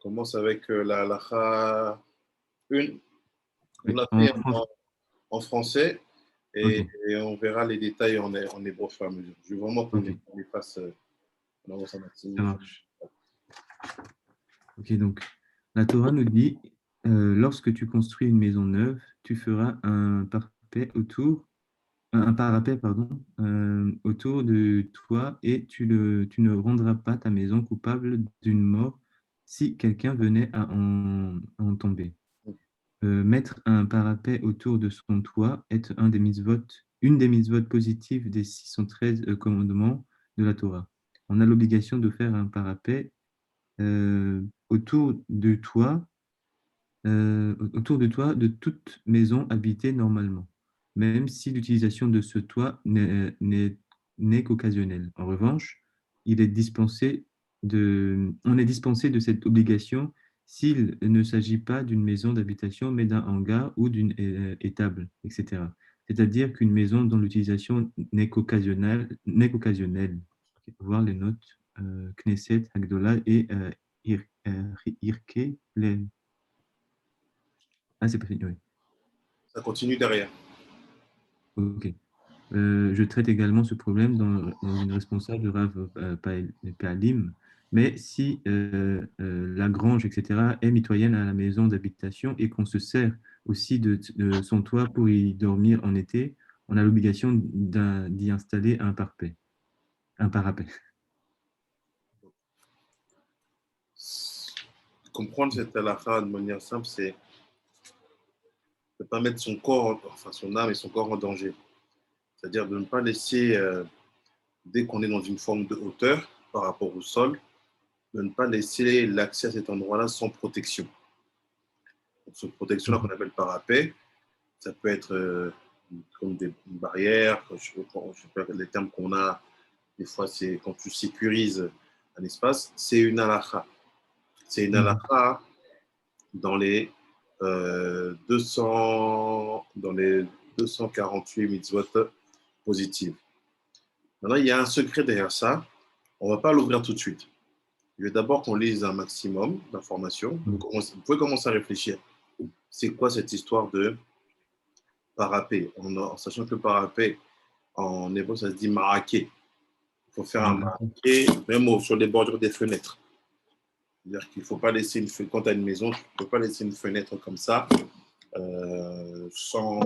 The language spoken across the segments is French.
commence avec la halakha 1. On Oui, l'a en fait français. en français Ok, et on verra les détails en hébreu au fur et à mesure. Je veux vraiment qu'on ok, les fasse dans sa ça maxime. marche. Ok, donc la Torah nous dit, lorsque tu construis une maison neuve, tu feras un parapet, pardon, autour de toi et tu ne rendras pas ta maison coupable d'une mort si quelqu'un venait à en tomber. Mettre un parapet autour de son toit est une des mitzvot positives des 613 commandements de la Torah. On a l'obligation de faire un parapet autour de toi, de toute maison habitée normalement, même si l'utilisation de ce toit n'est qu'occasionnelle. En revanche, on est dispensé de cette obligation s'il ne s'agit pas d'une maison d'habitation, mais d'un hangar ou d'une étable, etc. C'est-à-dire qu'une maison dont l'utilisation n'est qu'occasionnelle. Voir les notes Knesset, Hagdolah et Irke. Ah, c'est pas fini, oui. Ça continue derrière. Ok. Je traite également ce problème dans une responsable de Rav Pa'alim. Mais si la grange, etc., est mitoyenne à la maison d'habitation et qu'on se sert aussi de son toit pour y dormir en été, on a l'obligation d'y installer un parapet. Comprendre cette halakha de manière simple, c'est de ne pas mettre son corps, enfin son âme et son corps en danger. C'est-à-dire de ne pas laisser, dès qu'on est dans une forme de hauteur par rapport au sol, de ne pas laisser l'accès à cet endroit-là sans protection. Donc, cette protection-là qu'on appelle parapet, ça peut être comme des barrières, je sais pas les termes qu'on a, des fois c'est quand tu sécurises un espace, c'est une halakha. C'est une Mhm. halakha dans les 248 mitzvot positives. Maintenant, il y a un secret derrière ça. On ne va pas l'ouvrir tout de suite. Je veux d'abord qu'on lise un maximum d'informations. Vous pouvez commencer à réfléchir. C'est quoi cette histoire de parapet en sachant que le parapet, en hébreu, ça se dit maraké. Il faut faire un maraké, même sur les bordures des fenêtres. C'est-à-dire qu'il ne faut pas laisser une fenêtre. Quand tu as une maison, tu ne peux pas laisser une fenêtre comme ça, sans.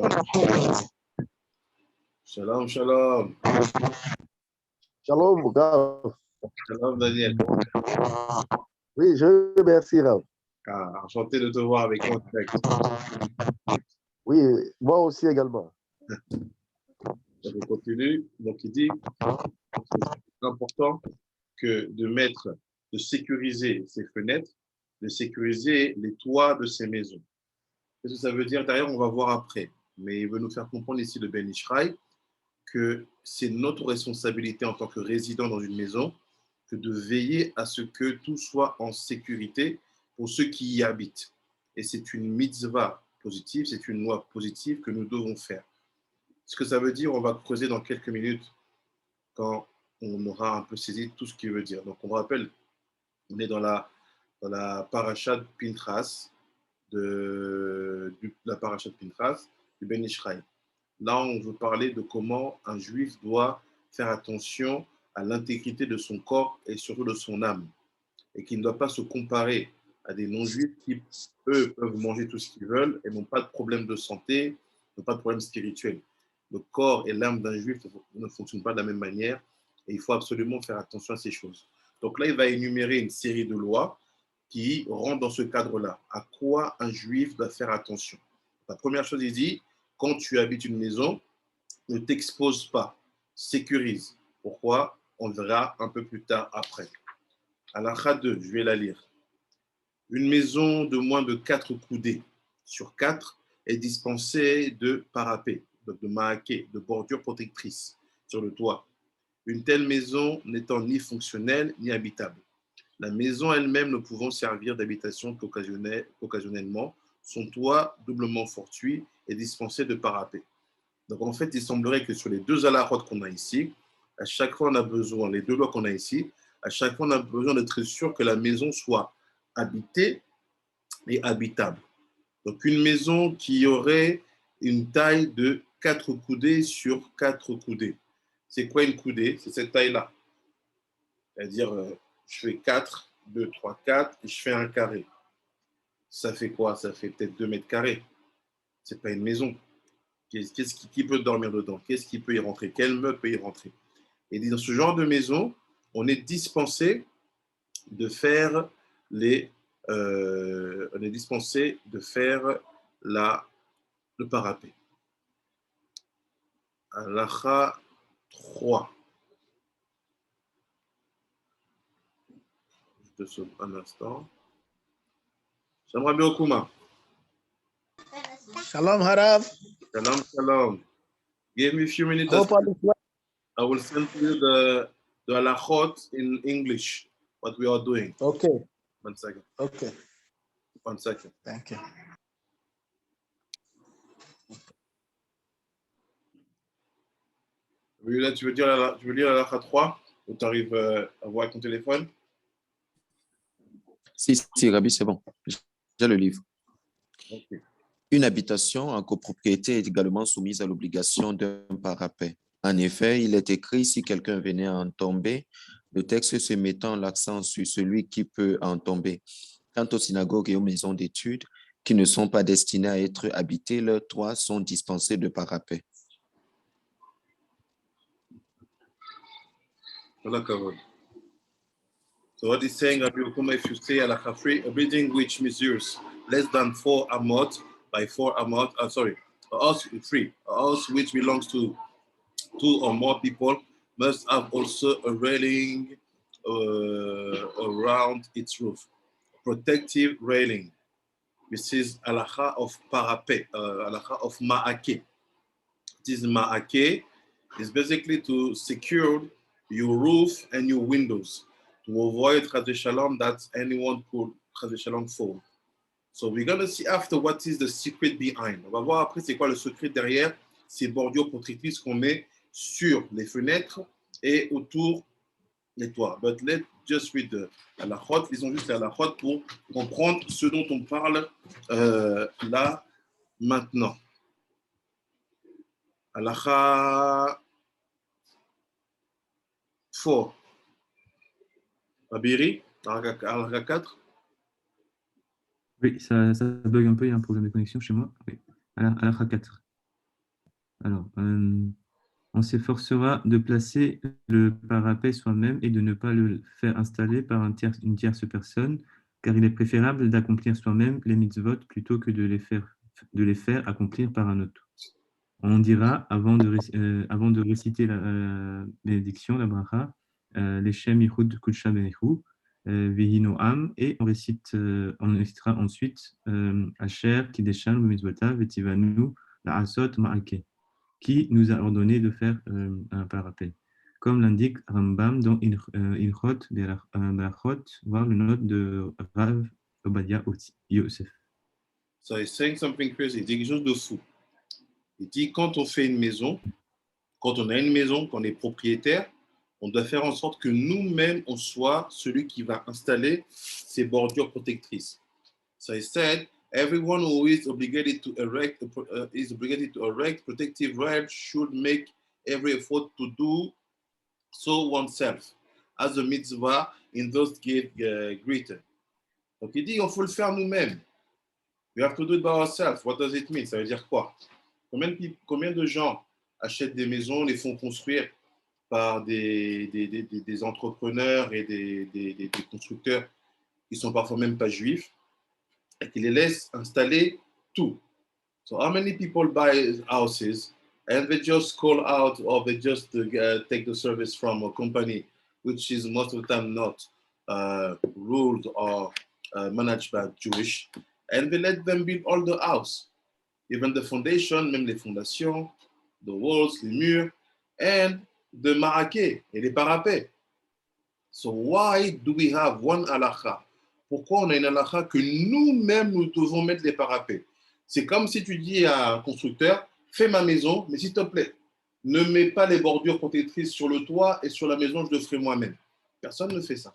Shalom, shalom. Shalom, Rav. Shalom, Daniel. Oui, je remercie, Rav. Ah, enchanté de te voir avec moi. Oui, moi aussi également. On continue. Donc, il dit c'est important que de sécuriser ces fenêtres, de sécuriser les toits de ces maisons. Qu'est-ce que ça veut dire? D'ailleurs, on va voir après. Mais il veut nous faire comprendre ici le Ben Ishraï que c'est notre responsabilité en tant que résident dans une maison que de veiller à ce que tout soit en sécurité pour ceux qui y habitent. Et c'est une mitzvah positive, c'est une loi positive que nous devons faire. Ce que ça veut dire, on va creuser dans quelques minutes quand on aura un peu saisi tout ce qu'il veut dire. Donc, on rappelle, on est dans la paracha de Pinchas, la paracha de Pinchas, du Ben Ishraï. Là, on veut parler de comment un juif doit faire attention à l'intégrité de son corps et surtout de son âme. Et qu'il ne doit pas se comparer à des non-juifs qui, eux, peuvent manger tout ce qu'ils veulent et n'ont pas de problème de santé, n'ont pas de problème spirituel. Le corps et l'âme d'un juif ne fonctionnent pas de la même manière et il faut absolument faire attention à ces choses. Donc là, il va énumérer une série de lois qui rentrent dans ce cadre-là. À quoi un juif doit faire attention? La première chose, il dit, quand tu habites une maison, ne t'expose pas, sécurise. Pourquoi? On verra un peu plus tard après. Halakha 2, je vais la lire. Une maison de moins de 4 coudées sur 4 est dispensée de parapet, de maaké, de bordures protectrices sur le toit. Une telle maison n'étant ni fonctionnelle ni habitable. La maison elle-même ne pouvant servir d'habitation qu'occasionnellement, son toit doublement fortuit est dispensé de parapet. Donc en fait, il semblerait que sur les deux halachot qu'on a ici, à chaque fois on a besoin, les deux lois qu'on a ici, à chaque fois on a besoin d'être sûr que la maison soit habitée et habitable. Donc, une maison qui aurait une taille de 4 coudées sur 4 coudées. C'est quoi une coudée? C'est cette taille-là. C'est-à-dire, je fais 4, 2, 3, 4 et je fais un carré. Ça fait quoi? Ça fait peut-être 2 mètres carrés. Ce n'est pas une maison. Qui peut dormir dedans? Qu'est-ce qui peut y rentrer? Quel meuble peut y rentrer? Et dans ce genre de maison, on est dispensé de faire le parapet. Halakha 3. Je te sauve un instant. J'aimerais bien Okuma. Shalom, Harav. Shalom, shalom. Give me a few minutes. I will send to you the halachot in English, what we are doing. Okay. 1 second. Okay. 1 second. Thank you. Tu veux lire halakha 3 ou tu arrives à voir ton téléphone? Si, Rabbi, c'est bon. J'ai le livre. Okay. Une habitation en copropriété est également soumise à l'obligation d'un parapet. En effet, il est écrit si quelqu'un venait à en tomber, le texte se mettant l'accent sur celui qui peut en tomber. Quant aux synagogues et aux maisons d'études qui ne sont pas destinées à être habitées, leurs toits sont dispensés de parapet. So what he's saying, Rabbi Okuma, if you say halakha 3, a building which measures less than 4 amot by 4 amot, a house 3, a house which belongs to 2 or more people must have also a railing around its roof, protective railing. This is halakha of parapet, halakha of ma'ake. This ma'ake is basically to secure your roof and your windows, to avoid Chaz Shalom that anyone could Chaz Shalom fall. So we're going to see after what is the secret behind. On va voir après c'est quoi le secret derrière ces bordures protectrices qu'on met sur les fenêtres et autour des toits. But let's just read the halachot. Lisons juste la halachot pour comprendre ce dont on parle là maintenant. Halakha 4. Abiri, halakha 4. Oui, ça bug un peu, il y a un problème de connexion chez moi. Oui. Halakha 4. Alors, on s'efforcera de placer le parapet soi-même et de ne pas le faire installer par une tierce personne, car il est préférable d'accomplir soi-même les mitzvot plutôt que de les faire accomplir par un autre. On dira, avant de réciter la bénédiction, la bracha, les Shem Yichud Kudsha Benechu, Vehi Noam, et on récitera ensuite Asher Kideshan Mitzvotav Vetivanu la Asot Ma'ake, qui nous a ordonné de faire un parapet. Comme l'indique Rambam dans Ilchot Berachot, voir le note de Rav Obadia Yosef. So he's saying something crazy. Il dit quelque chose de fou. Il dit quand on fait une maison, quand on a une maison, qu'on est propriétaire, on doit faire en sorte que nous-mêmes, on soit celui qui va installer ces bordures protectrices. So he said, everyone who is obligated to erect protective rails should make every effort to do so oneself, as a mitzvah in those greater. Donc il dit, il faut le faire nous-mêmes. We have to do it by ourselves. What does it mean? Ça veut dire quoi? Combien de gens achètent des maisons, les font construire par des entrepreneurs et des constructeurs qui sont parfois même pas juifs et qui les laissent installer tout. So how many people buy houses and they just call out or they just take the service from a company which is most of the time not ruled or managed by Jewish, and they let them build all the house, even the foundation, même les fondations, the walls, les murs, and the maraquet et les parapets. So why do we have one halakha? Pourquoi on a une halakha que nous-mêmes nous devons mettre les parapets? C'est comme si tu dis à un constructeur, fais ma maison, mais s'il te plaît, ne mets pas les bordures protectrices sur le toit et sur la maison, je le ferai moi-même. Personne ne fait ça.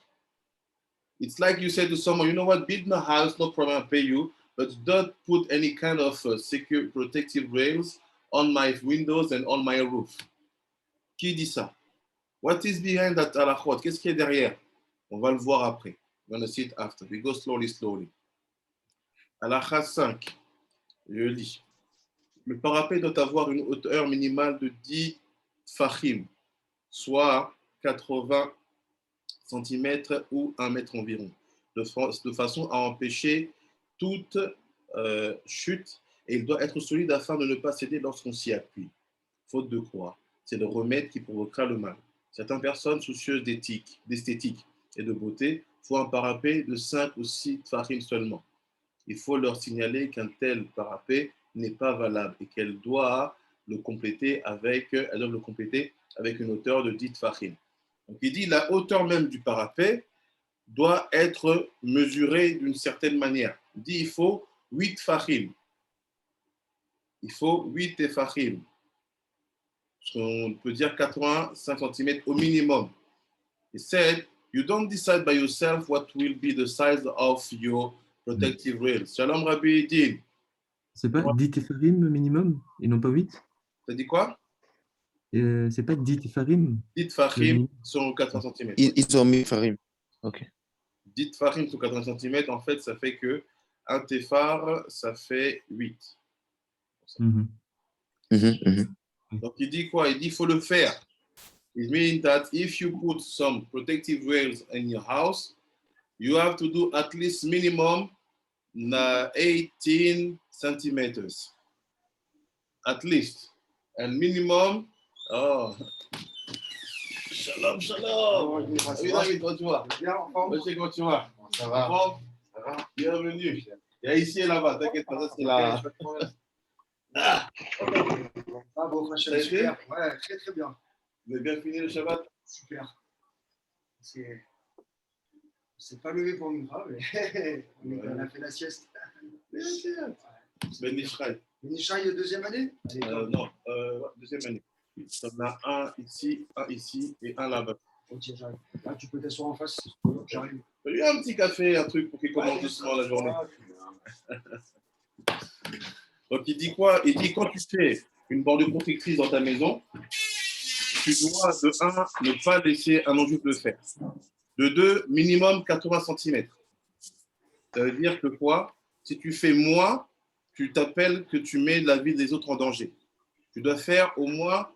It's like you say to someone, you know what, build my house, no problem, I'll pay you, but don't put any kind of secure protective rails on my windows and on my roof. Qui dit ça? What is behind that halachot? Qu'est-ce qui est derrière? On va le voir après. We're going to see it after. We go slowly, slowly. Halakha 5. Je lis. Le parapet doit avoir une hauteur minimale de 10 fachim, soit 80 cm ou 1 mètre environ, de façon à empêcher toute chute, et il doit être solide afin de ne pas céder lorsqu'on s'y appuie. Faute de quoi? C'est le remède qui provoquera le mal. Certaines personnes soucieuses d'esthétique et de beauté font un parapet de 5 ou 6 tfachim seulement. Il faut leur signaler qu'un tel parapet n'est pas valable et qu'elle doit le compléter avec une hauteur de 10 tfachim. Donc il dit la hauteur même du parapet doit être mesurée d'une certaine manière. Il dit il faut 8 tfachim. Il faut 8 tefachim. On peut dire 85 cm au minimum. He said, you don't decide by yourself what will be the size of your protective rails. Shalom Rabbi Din. C'est pas 10 tefarim minimum et non pas 8? Ça dit quoi? C'est pas 10 tefarim? 10 tfachim sont 80 cm. Ils ont mis Farim. Ok. 10 tfachim sont 80 cm. En fait, ça fait que un tefar, ça fait 8. Donc, il dit quoi? Il dit qu'il faut le faire. It means that if you put some protective rails in your house, you have to do at least minimum 18 centimeters. At least. And minimum, oh, shalom, shalom. Oui, David, comment tu vas? Bien, Monsieur, comment tu vas? Ça va. Ça va. Bienvenue. Il y a ici et là-bas, t'inquiète pas, ça c'est la... Ah bon, machin, super. Ouais, très très bien. Vous avez bien fini le Shabbat? Super. C'est pas levé pour nous, mais on a fait la sieste. Ben Ishraï. Ben Ishraï de deuxième année? Non, deuxième année. Il y en a un ici et un là-bas. Ok, j'arrive. Là, tu peux t'asseoir en face. J'arrive. Il y a un petit café, un truc pour qu'il commence doucement la journée. Donc, il dit quoi? Il dit quand tu fais une bordure protectrice dans ta maison, tu dois, de 1, ne pas laisser un non-juif le faire. De 2, minimum 80 cm. Ça veut dire que quoi? Si tu fais moins, tu t'appelles que tu mets la vie des autres en danger. Tu dois faire au moins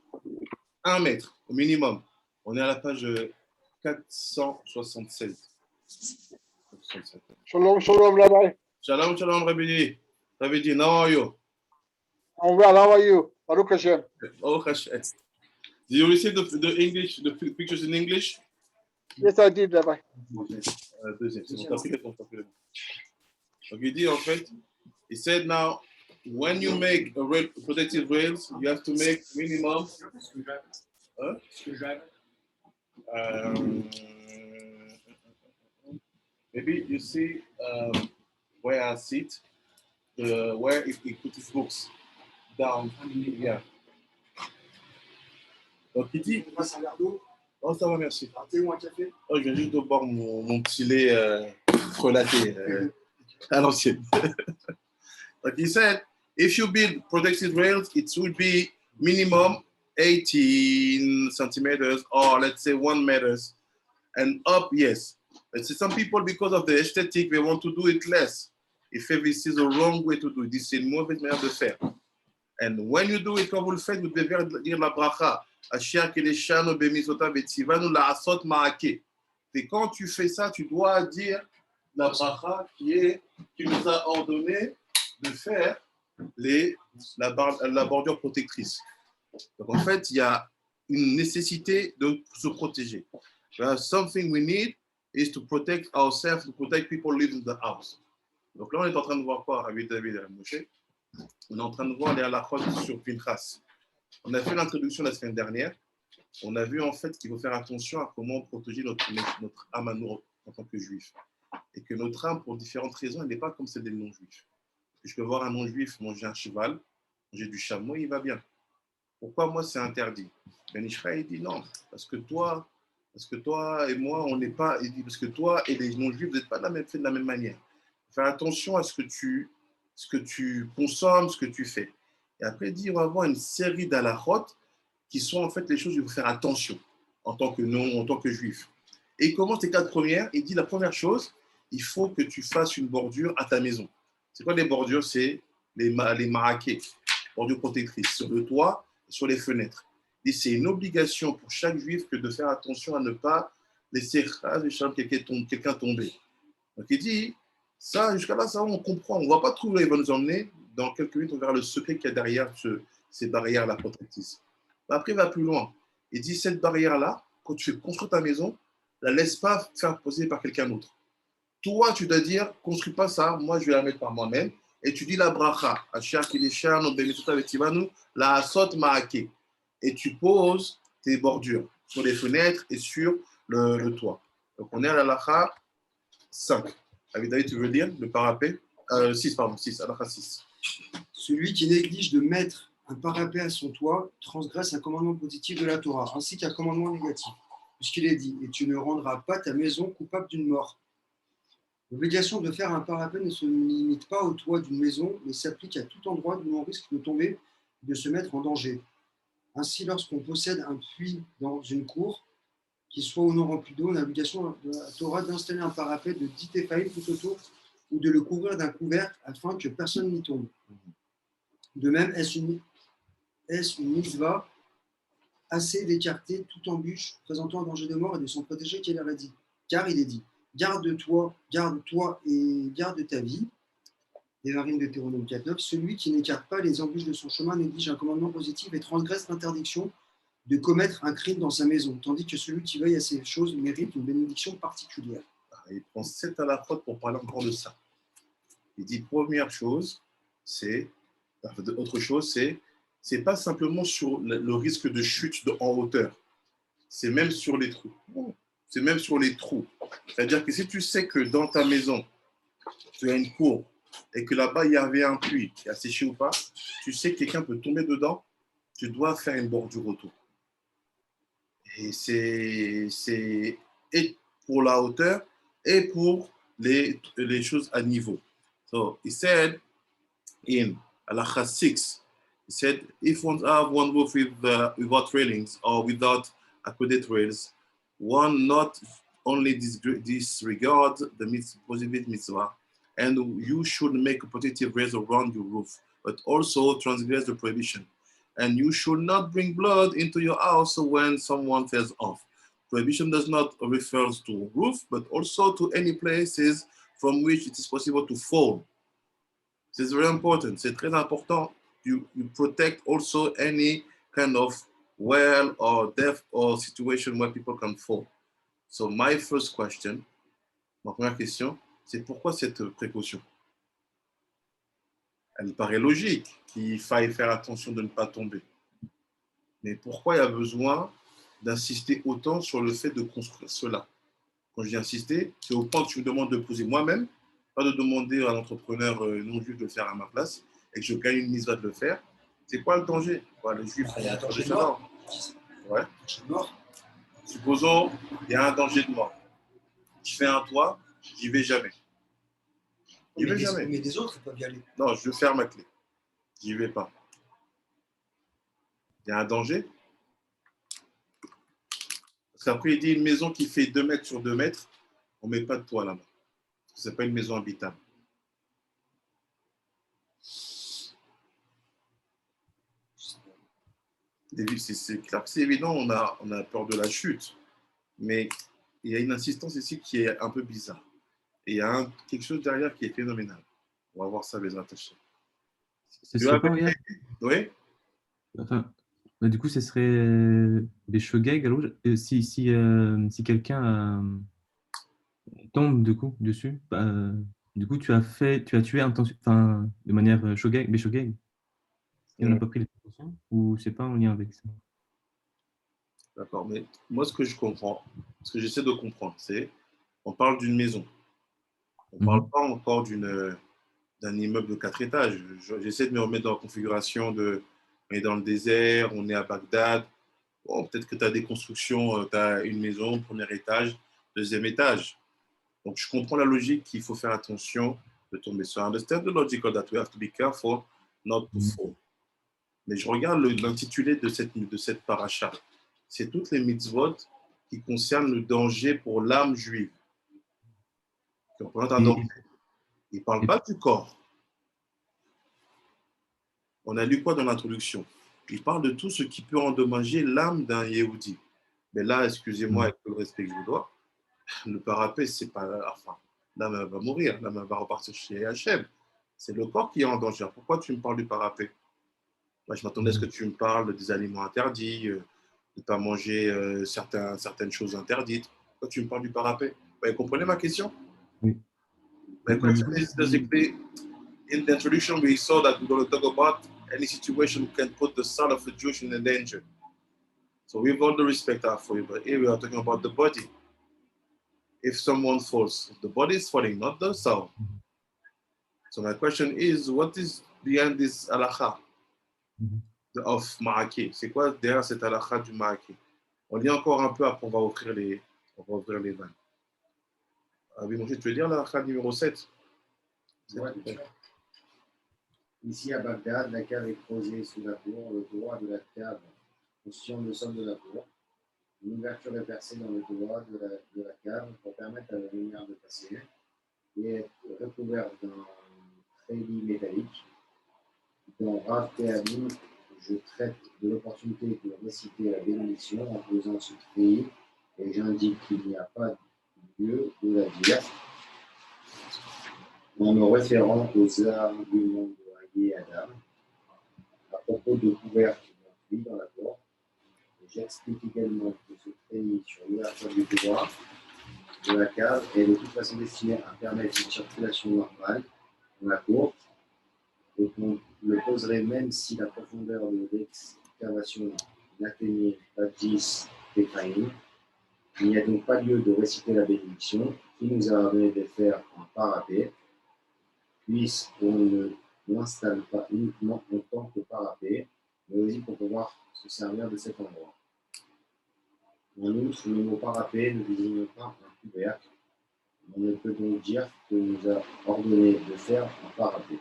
1 mètre, au minimum. On est à la page 476. Shalom, shalom, Rabbi. Shalom, shalom, Rabbi. Rabbi, how are you? I'm well. How are you? Baruch Hashem. Oh, Hashem. Did you receive the pictures in English? Yes, I did, Rabbi. Deuxième, c'est bon, t'as pris les bons. Donc il dit en fait, he said now, when you make a protective rails, you have to make minimum. Maybe you see where I sit, where he put his books down. Yeah. Donc il dit. On passe un verre d'eau. Oh, ça va, merci. Un thé ou un café? Oh, je viens juste de boire mon petit lait relaté à l'ancienne. Like he said, if you build protective rails, it should be minimum 18 centimeters or let's say 1 meter and up, yes. But some people, because of the aesthetic, they want to do it less. If this is the wrong way to do it, this is une mauvaise manière de faire. And when you do it, quand vous le faites, vous devez dire la bracha. Et quand tu fais ça, tu dois dire la bracha qui nous a ordonné de faire la bordure protectrice. Donc en fait, il y a une nécessité de se protéger. Something we need is to protect ourselves, to protect people living in the house. Donc là, on est en train de voir quoi avec David et Moshe? On est en train de voir les halakhot sur Pinchas. On a fait l'introduction la semaine dernière. On a vu en fait qu'il faut faire attention à comment protéger notre âme à nous en tant que juif. Et que notre âme, pour différentes raisons, elle n'est pas comme celle des non-juifs. Je peux voir un non-juif manger un cheval, manger du chameau, il va bien. Pourquoi moi c'est interdit? Ben Ishraï dit non, parce que toi, Parce que toi et moi, on n'est pas. Il dit, parce que toi et les non-juifs, vous n'êtes pas faits de la même manière. Faire attention à ce que tu consommes, ce que tu fais. Et après, il dit, on va avoir une série d'halachot qui sont en fait les choses où il faut faire attention en tant que non, en tant que juif. Et il commence les 4 premières. Il dit, la première chose, il faut que tu fasses une bordure à ta maison. C'est quoi les bordures? C'est les maraquets, bordures protectrices, sur le toit et sur les fenêtres. Et c'est une obligation pour chaque juif que de faire attention à ne pas laisser quelqu'un tomber. Donc il dit, ça, jusqu'à là, ça on comprend. On ne va pas trouver où il va nous emmener. Dans quelques minutes, on verra le secret qu'il y a derrière ces barrières-là protectrices. Après, il va plus loin. Il dit, cette barrière-là, quand tu fais construire ta maison, ne la laisse pas faire poser par quelqu'un d'autre. Toi, tu dois dire, construis pas ça, moi, je vais la mettre par moi-même. Et tu dis la bracha, la asot maake. Et tu poses tes bordures sur les fenêtres et sur le toit. Donc, on est à la lacha 5. David, tu veux dire le parapet 6, pardon, 6, à lacha 6. Celui qui néglige de mettre un parapet à son toit transgresse un commandement positif de la Torah, ainsi qu'un commandement négatif. Puisqu'il est dit, et tu ne rendras pas ta maison coupable d'une mort. L'obligation de faire un parapet ne se limite pas au toit d'une maison, mais s'applique à tout endroit où l'on risque de tomber et de se mettre en danger. Ainsi, lorsqu'on possède un puits dans une cour, qu'il soit ou non rempli d'eau, on a l'obligation de la Torah d'installer un parapet de 10 téfaïm tout autour ou de le couvrir d'un couvercle afin que personne n'y tombe. De même, est-ce une mitzvah assez d'écarter toute embûche présentant un danger de mort et de s'en protéger qu'elle a dit. Car il est dit, garde-toi et garde ta vie. Devarim de Deutéronome 4.9, celui qui n'écarte pas les embûches de son chemin néglige un commandement positif et transgresse l'interdiction de commettre un crime dans sa maison, tandis que celui qui veille à ces choses mérite une bénédiction particulière. Il prend 7 à la faute pour parler encore de ça. Il dit, première chose, c'est pas simplement sur le risque de chute en hauteur, c'est même sur les trous. C'est même sur les trous. C'est-à-dire que si tu sais que dans ta maison, tu as une cour et que là-bas, il y avait un puits qui a séché ou pas, tu sais que quelqu'un peut tomber dedans, tu dois faire une bordure autour. Et c'est et pour la hauteur et pour les choses à niveau. So, he said in Halacha 6, he said, if one have one roof without railings or without aqueduct rails, one not only disregard the positive mitzvah, and you should make a protective rails around your roof, but also transgress the prohibition. And you should not bring blood into your house when someone falls off. Prohibition does not refer to roof, but also to any places from which it is possible to fall. It's very important. C'est très important. You protect also any kind of well or death or situation where people can fall. So my first question, ma première question, c'est pourquoi cette précaution? Elle paraît logique qu'il faille faire attention de ne pas tomber. Mais pourquoi il y a besoin d'insister autant sur le fait de construire cela? Quand je dis insister, c'est au point que tu me demandes de poser moi-même, pas de demander à l'entrepreneur non juif de le faire à ma place et que je gagne une mise de le faire. C'est quoi le danger? Les juifs Il y a un danger de ça. mort. Ouais. Mort. Supposons il y a un danger de mort. Je fais un toit, j'y vais jamais. J'y vais jamais. Mais des autres, ils peuvent y aller. Non, je ferme ma clé. J'y vais pas. Il y a un danger. Parce qu'après, il dit une maison qui fait 2 mètres sur 2 mètres, on ne met pas de toit là-bas. Ce n'est pas une maison habitable. C'est clair que c'est évident, on a peur de la chute. Mais il y a une insistance ici qui est un peu bizarre. Et il y a quelque chose derrière qui est phénoménal. On va voir ça, les attachés. Ce serait pas, regarde. Oui. Enfin, du coup, ce serait des shogeg. Alors, si quelqu'un tombe dessus, du coup, tu as tué de manière shogeg, mais shogeg. Et on n'a pas pris les précautions ou c'est pas en lien avec ça? D'accord, mais moi, ce que je comprends, ce que j'essaie de comprendre, c'est on parle d'une maison. On ne parle pas encore d'un immeuble de 4 étages. J'essaie de me remettre dans la configuration on est dans le désert, on est à Bagdad, Bon, peut-être que tu as des constructions, tu as une maison, premier étage, deuxième étage. Donc, je comprends la logique qu'il faut faire attention de tomber. So I understand the logical that we have to be careful not to fall. Mais je regarde l'intitulé de cette paracha. C'est toutes les mitzvot qui concernent le danger pour l'âme juive, qui représente un danger. Il ne parle pas du corps. On a lu quoi dans l'introduction? Il parle de tout ce qui peut endommager l'âme d'un Yehudi. Mais là, excusez-moi, avec tout le respect que je vous dois, le parapet, c'est pas. Enfin, l'âme va mourir, l'âme va repartir chez Hachem. C'est le corps qui est en danger. Pourquoi tu me parles du parapet? Moi, je m'attendais à ce que tu me parles des aliments interdits, de ne pas manger certaines choses interdites. Pourquoi tu me parles du parapet? Vous comprenez ma question? Oui. My question is basically, in the introduction, we saw that we're going to talk about any situation can put the son of a Jewish in danger. So with all the respect I have for you, but here we are talking about the body. If someone falls, the body is falling, not the soul. So my question is, what is behind this halakha of Ma'aki? C'est quoi derrière cette halakha du Ma'aki? On lit encore un peu, après on va ouvrir les vannes. Oui, mon Dieu, tu veux dire l'halakha numéro 7? Ouais, bien sûr. Ici à Bagdad, la cave est creusée sous la cour, le droit de la cave sur le sol de la cour. Une ouverture est percée dans le droit de la cave pour permettre à la lumière de passer et est recouverte d'un treillis métallique. Dans Rav Tehalim, je traite de l'opportunité de réciter la bénédiction en posant ce treillis et j'indique qu'il n'y a pas lieu de la dire en me référant aux arguments de Haggai et Adam à propos de couvercle d'un puits dans la porte. J'explique également que ce treillis sur l'ouverture du droit de la cave est de toute façon destiné à permettre une circulation normale dans la cour et qu'on le poserait même si la profondeur de l'excavation n'atteignait pas 10 pétraïnes. Il n'y a donc pas lieu de réciter la bénédiction qui nous a ordonné de faire un parapet, puisqu'on ne l'installe pas uniquement en tant que parapet, mais aussi pour pouvoir se servir de cet endroit. En outre, le mot parapet ne désigne pas un couvercle. On ne peut donc dire que nous a ordonné de faire un parapet.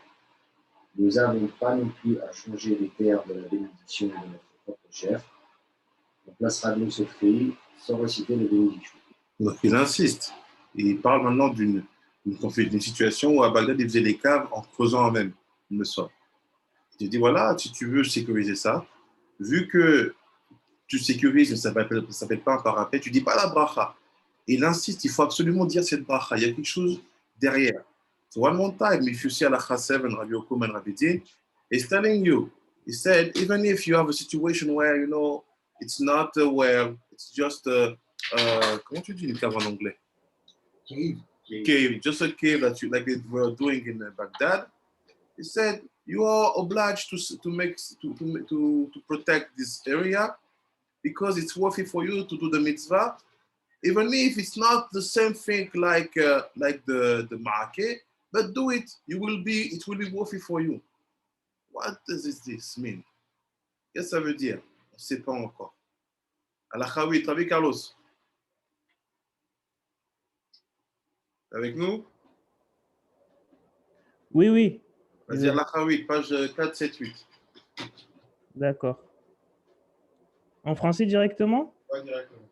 Nous n'avons pas non plus à changer les terres de la bénédiction de notre propre chef. On placera donc ce treillis sans réciter la bénédiction. Donc il insiste. Il parle maintenant d'une situation où à Bagdad, ils faisaient les caves en creusant eux-mêmes le sol. Il dit voilà, si tu veux sécuriser ça, vu que tu sécurises, ça ne s'appelle pas un parapet, tu ne dis pas la bracha. Il insiste, il faut absolument dire cette bracha. Il y a quelque chose derrière. So one more time, if you see Halakha 7, Rabbi Yokum and Rabbi Din, he's telling you, he said, even if you have a situation where, you know, it's not where, it's just, comment tu dis une cave en anglais? Cave, just a cave that you, like they were doing in Baghdad. He said, you are obliged to protect this area because it's worthy for you to do the mitzvah, even if it's not the same thing like the Ma'akeh, but do it. It will be worthy for you. What does this mean? Qu'est-ce que ça veut dire? On ne sait pas encore. Halakha 8, Rabbi Carlos. Avec nous? Oui, oui. Vas-y, Halakha 8, page 4, 7, 8. D'accord. En français directement? Ouais, directement.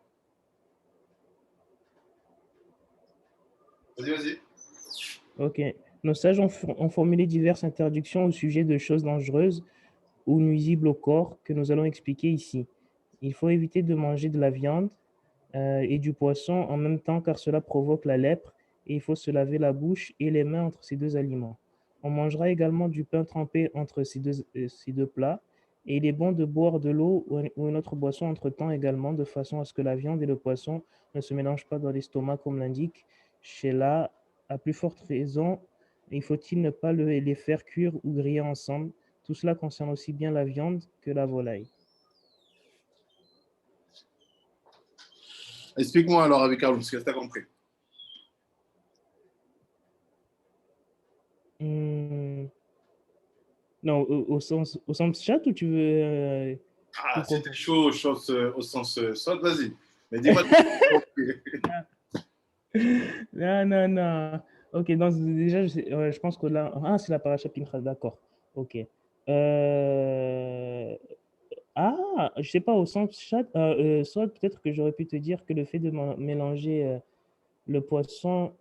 Vas-y. Ok. Nos sages ont formulé diverses interdictions au sujet de choses dangereuses ou nuisibles au corps que nous allons expliquer ici. Il faut éviter de manger de la viande et du poisson en même temps car cela provoque la lèpre et il faut se laver la bouche et les mains entre ces deux aliments. On mangera également du pain trempé entre ces deux plats et il est bon de boire de l'eau ou une autre boisson entre-temps également de façon à ce que la viande et le poisson ne se mélangent pas dans l'estomac comme l'indique Sheila. À plus forte raison, il faut-il ne pas les faire cuire ou griller ensemble. Tout cela concerne aussi bien la viande que la volaille. Explique-moi alors avec Carlos, ce que tu as compris. Non, au sens chat ou tu veux Ah, Tout c'était compris. chaud au sens sot, vas-y. Mais dis-moi. Non, non, non. Ok, donc déjà, je pense que là. Ah, c'est la paracha Pinchas, d'accord. Ok. Je sais pas, au sens chat, soit peut-être que j'aurais pu te dire que le fait de mélanger le poisson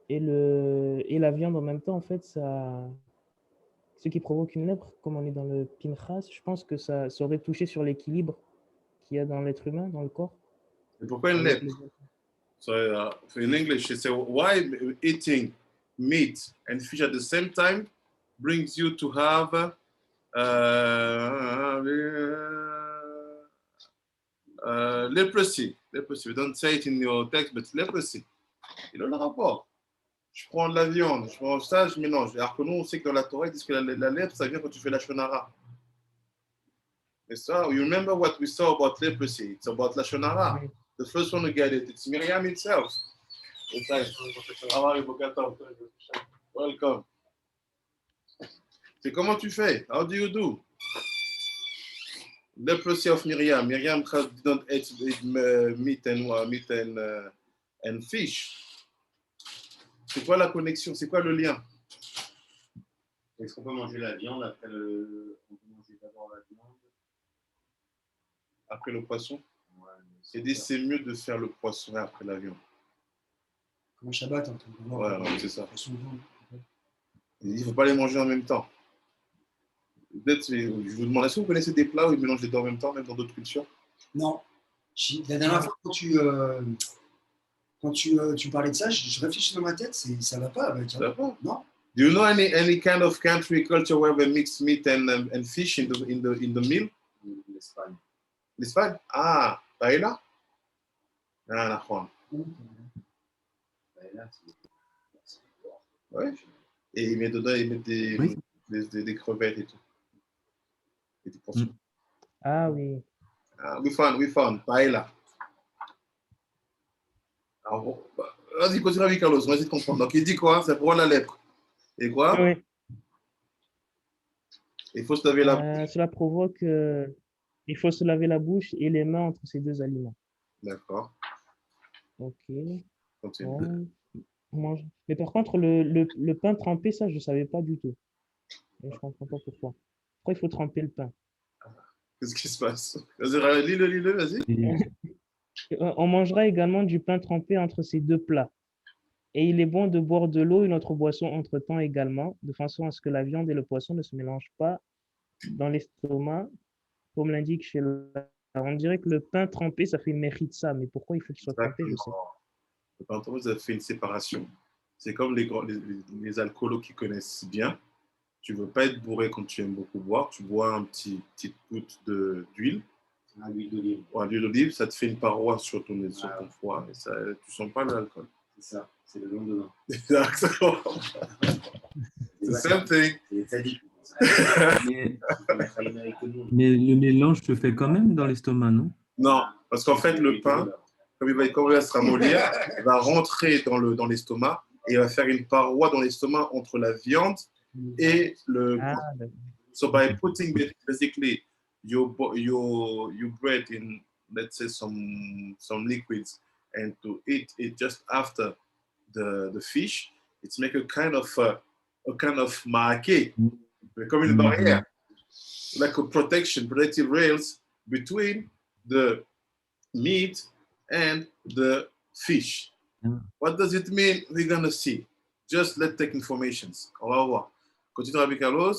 et la viande en même temps, en fait, ce qui provoque une lèpre, comme on est dans le Pinchas, je pense que ça aurait touché sur l'équilibre qu'il y a dans l'être humain, dans le corps. Et pourquoi une Avec lèpre? So in English, they say, why eating meat and fish at the same time brings you to have leprosy. Leprosy. We don't say it in your text, but leprosy. Il a le rapport. Je prends de la viande, je prends ça, je mélange. Alors que nous, on sait que dans la Torah, ils disent que la lèpre, ça vient quand tu fais la shonara. Et ça, you remember what we saw about leprosy? It's about la shonara. Oui. The first one to get it, it's Miriam itself. Welcome. C'est comment tu fais? How do you do? Leprosy of Miriam. Miriam didn't eat meat and fish. C'est quoi la connexion? C'est quoi le lien? Est-ce qu'on peut manger la viande après le. On peut manger d'abord la viande. Après le poisson? Ouais, C'est mieux de faire le poisson après la viande. Comme un Shabbat, hein, Ouais, c'est ça. poisson de viande. Il ne faut pas les manger en même temps. Peut-être, je vous demande, est-ce que vous connaissez des plats où ils mélangent les deux en même temps, même dans d'autres cultures? Non. La dernière fois, quand tu parlais de ça, je réfléchis dans ma tête, ça va pas avec. Ça va pas? Non. Do you know any kind of country culture where they mix meat and fish in the meal? L'Espagne. L'Espagne? Ah, paella? Ah, d'accord. Ouais. Et ils mettent dedans, ils mettent des crevettes et tout. Et des poissons. Ah oui. Ah, we found paella. Alors, vas-y, continue avec Carlos, on va essayer de comprendre. Donc, il dit quoi? C'est pour la lèpre. Et quoi? Oui. Il faut se laver la bouche. Cela provoque. Il faut se laver la bouche et les mains entre ces deux aliments. D'accord. Ok. Continue. Bon, on mange. Mais par contre, le pain trempé, ça, je ne savais pas du tout. Et je ne comprends pas pourquoi. Pourquoi il faut tremper le pain? Qu'est-ce qui se passe? Vas-y, lis-le, vas-y. On mangera également du pain trempé entre ces deux plats. Et il est bon de boire de l'eau et notre boisson entre-temps également, de façon à ce que la viande et le poisson ne se mélangent pas dans l'estomac, comme l'indique chez on dirait que le pain trempé, ça fait méritza, mais pourquoi il faut qu'il soit trempé, je sais. Le pain trempé, ça fait une séparation. C'est comme les alcoolos qui connaissent bien. Tu ne veux pas être bourré quand tu aimes beaucoup boire. Tu bois un petite goutte d'huile. L'huile d'olive. Ouais, l'huile d'olive, ça te fait une paroi sur ton foie. Et ça, tu ne sens pas l'alcool. C'est ça, c'est le lendemain. Exactement. C'est the same thing. C'est dit. Mais le mélange se fait quand même dans l'estomac, non? Non, parce qu'en fait, le pain, comme il va se ramollir, il va rentrer dans l'estomac et il va faire une paroi dans l'estomac entre la viande et le. So by putting basically your bread in, let's say, some liquids and to eat it just after the fish, it's make a kind of marqué, comme une barrière, like a protective rails between the meat and the fish. What does it mean? We're gonna see. Just let's take informations. On va voir. Continue avec Carlos.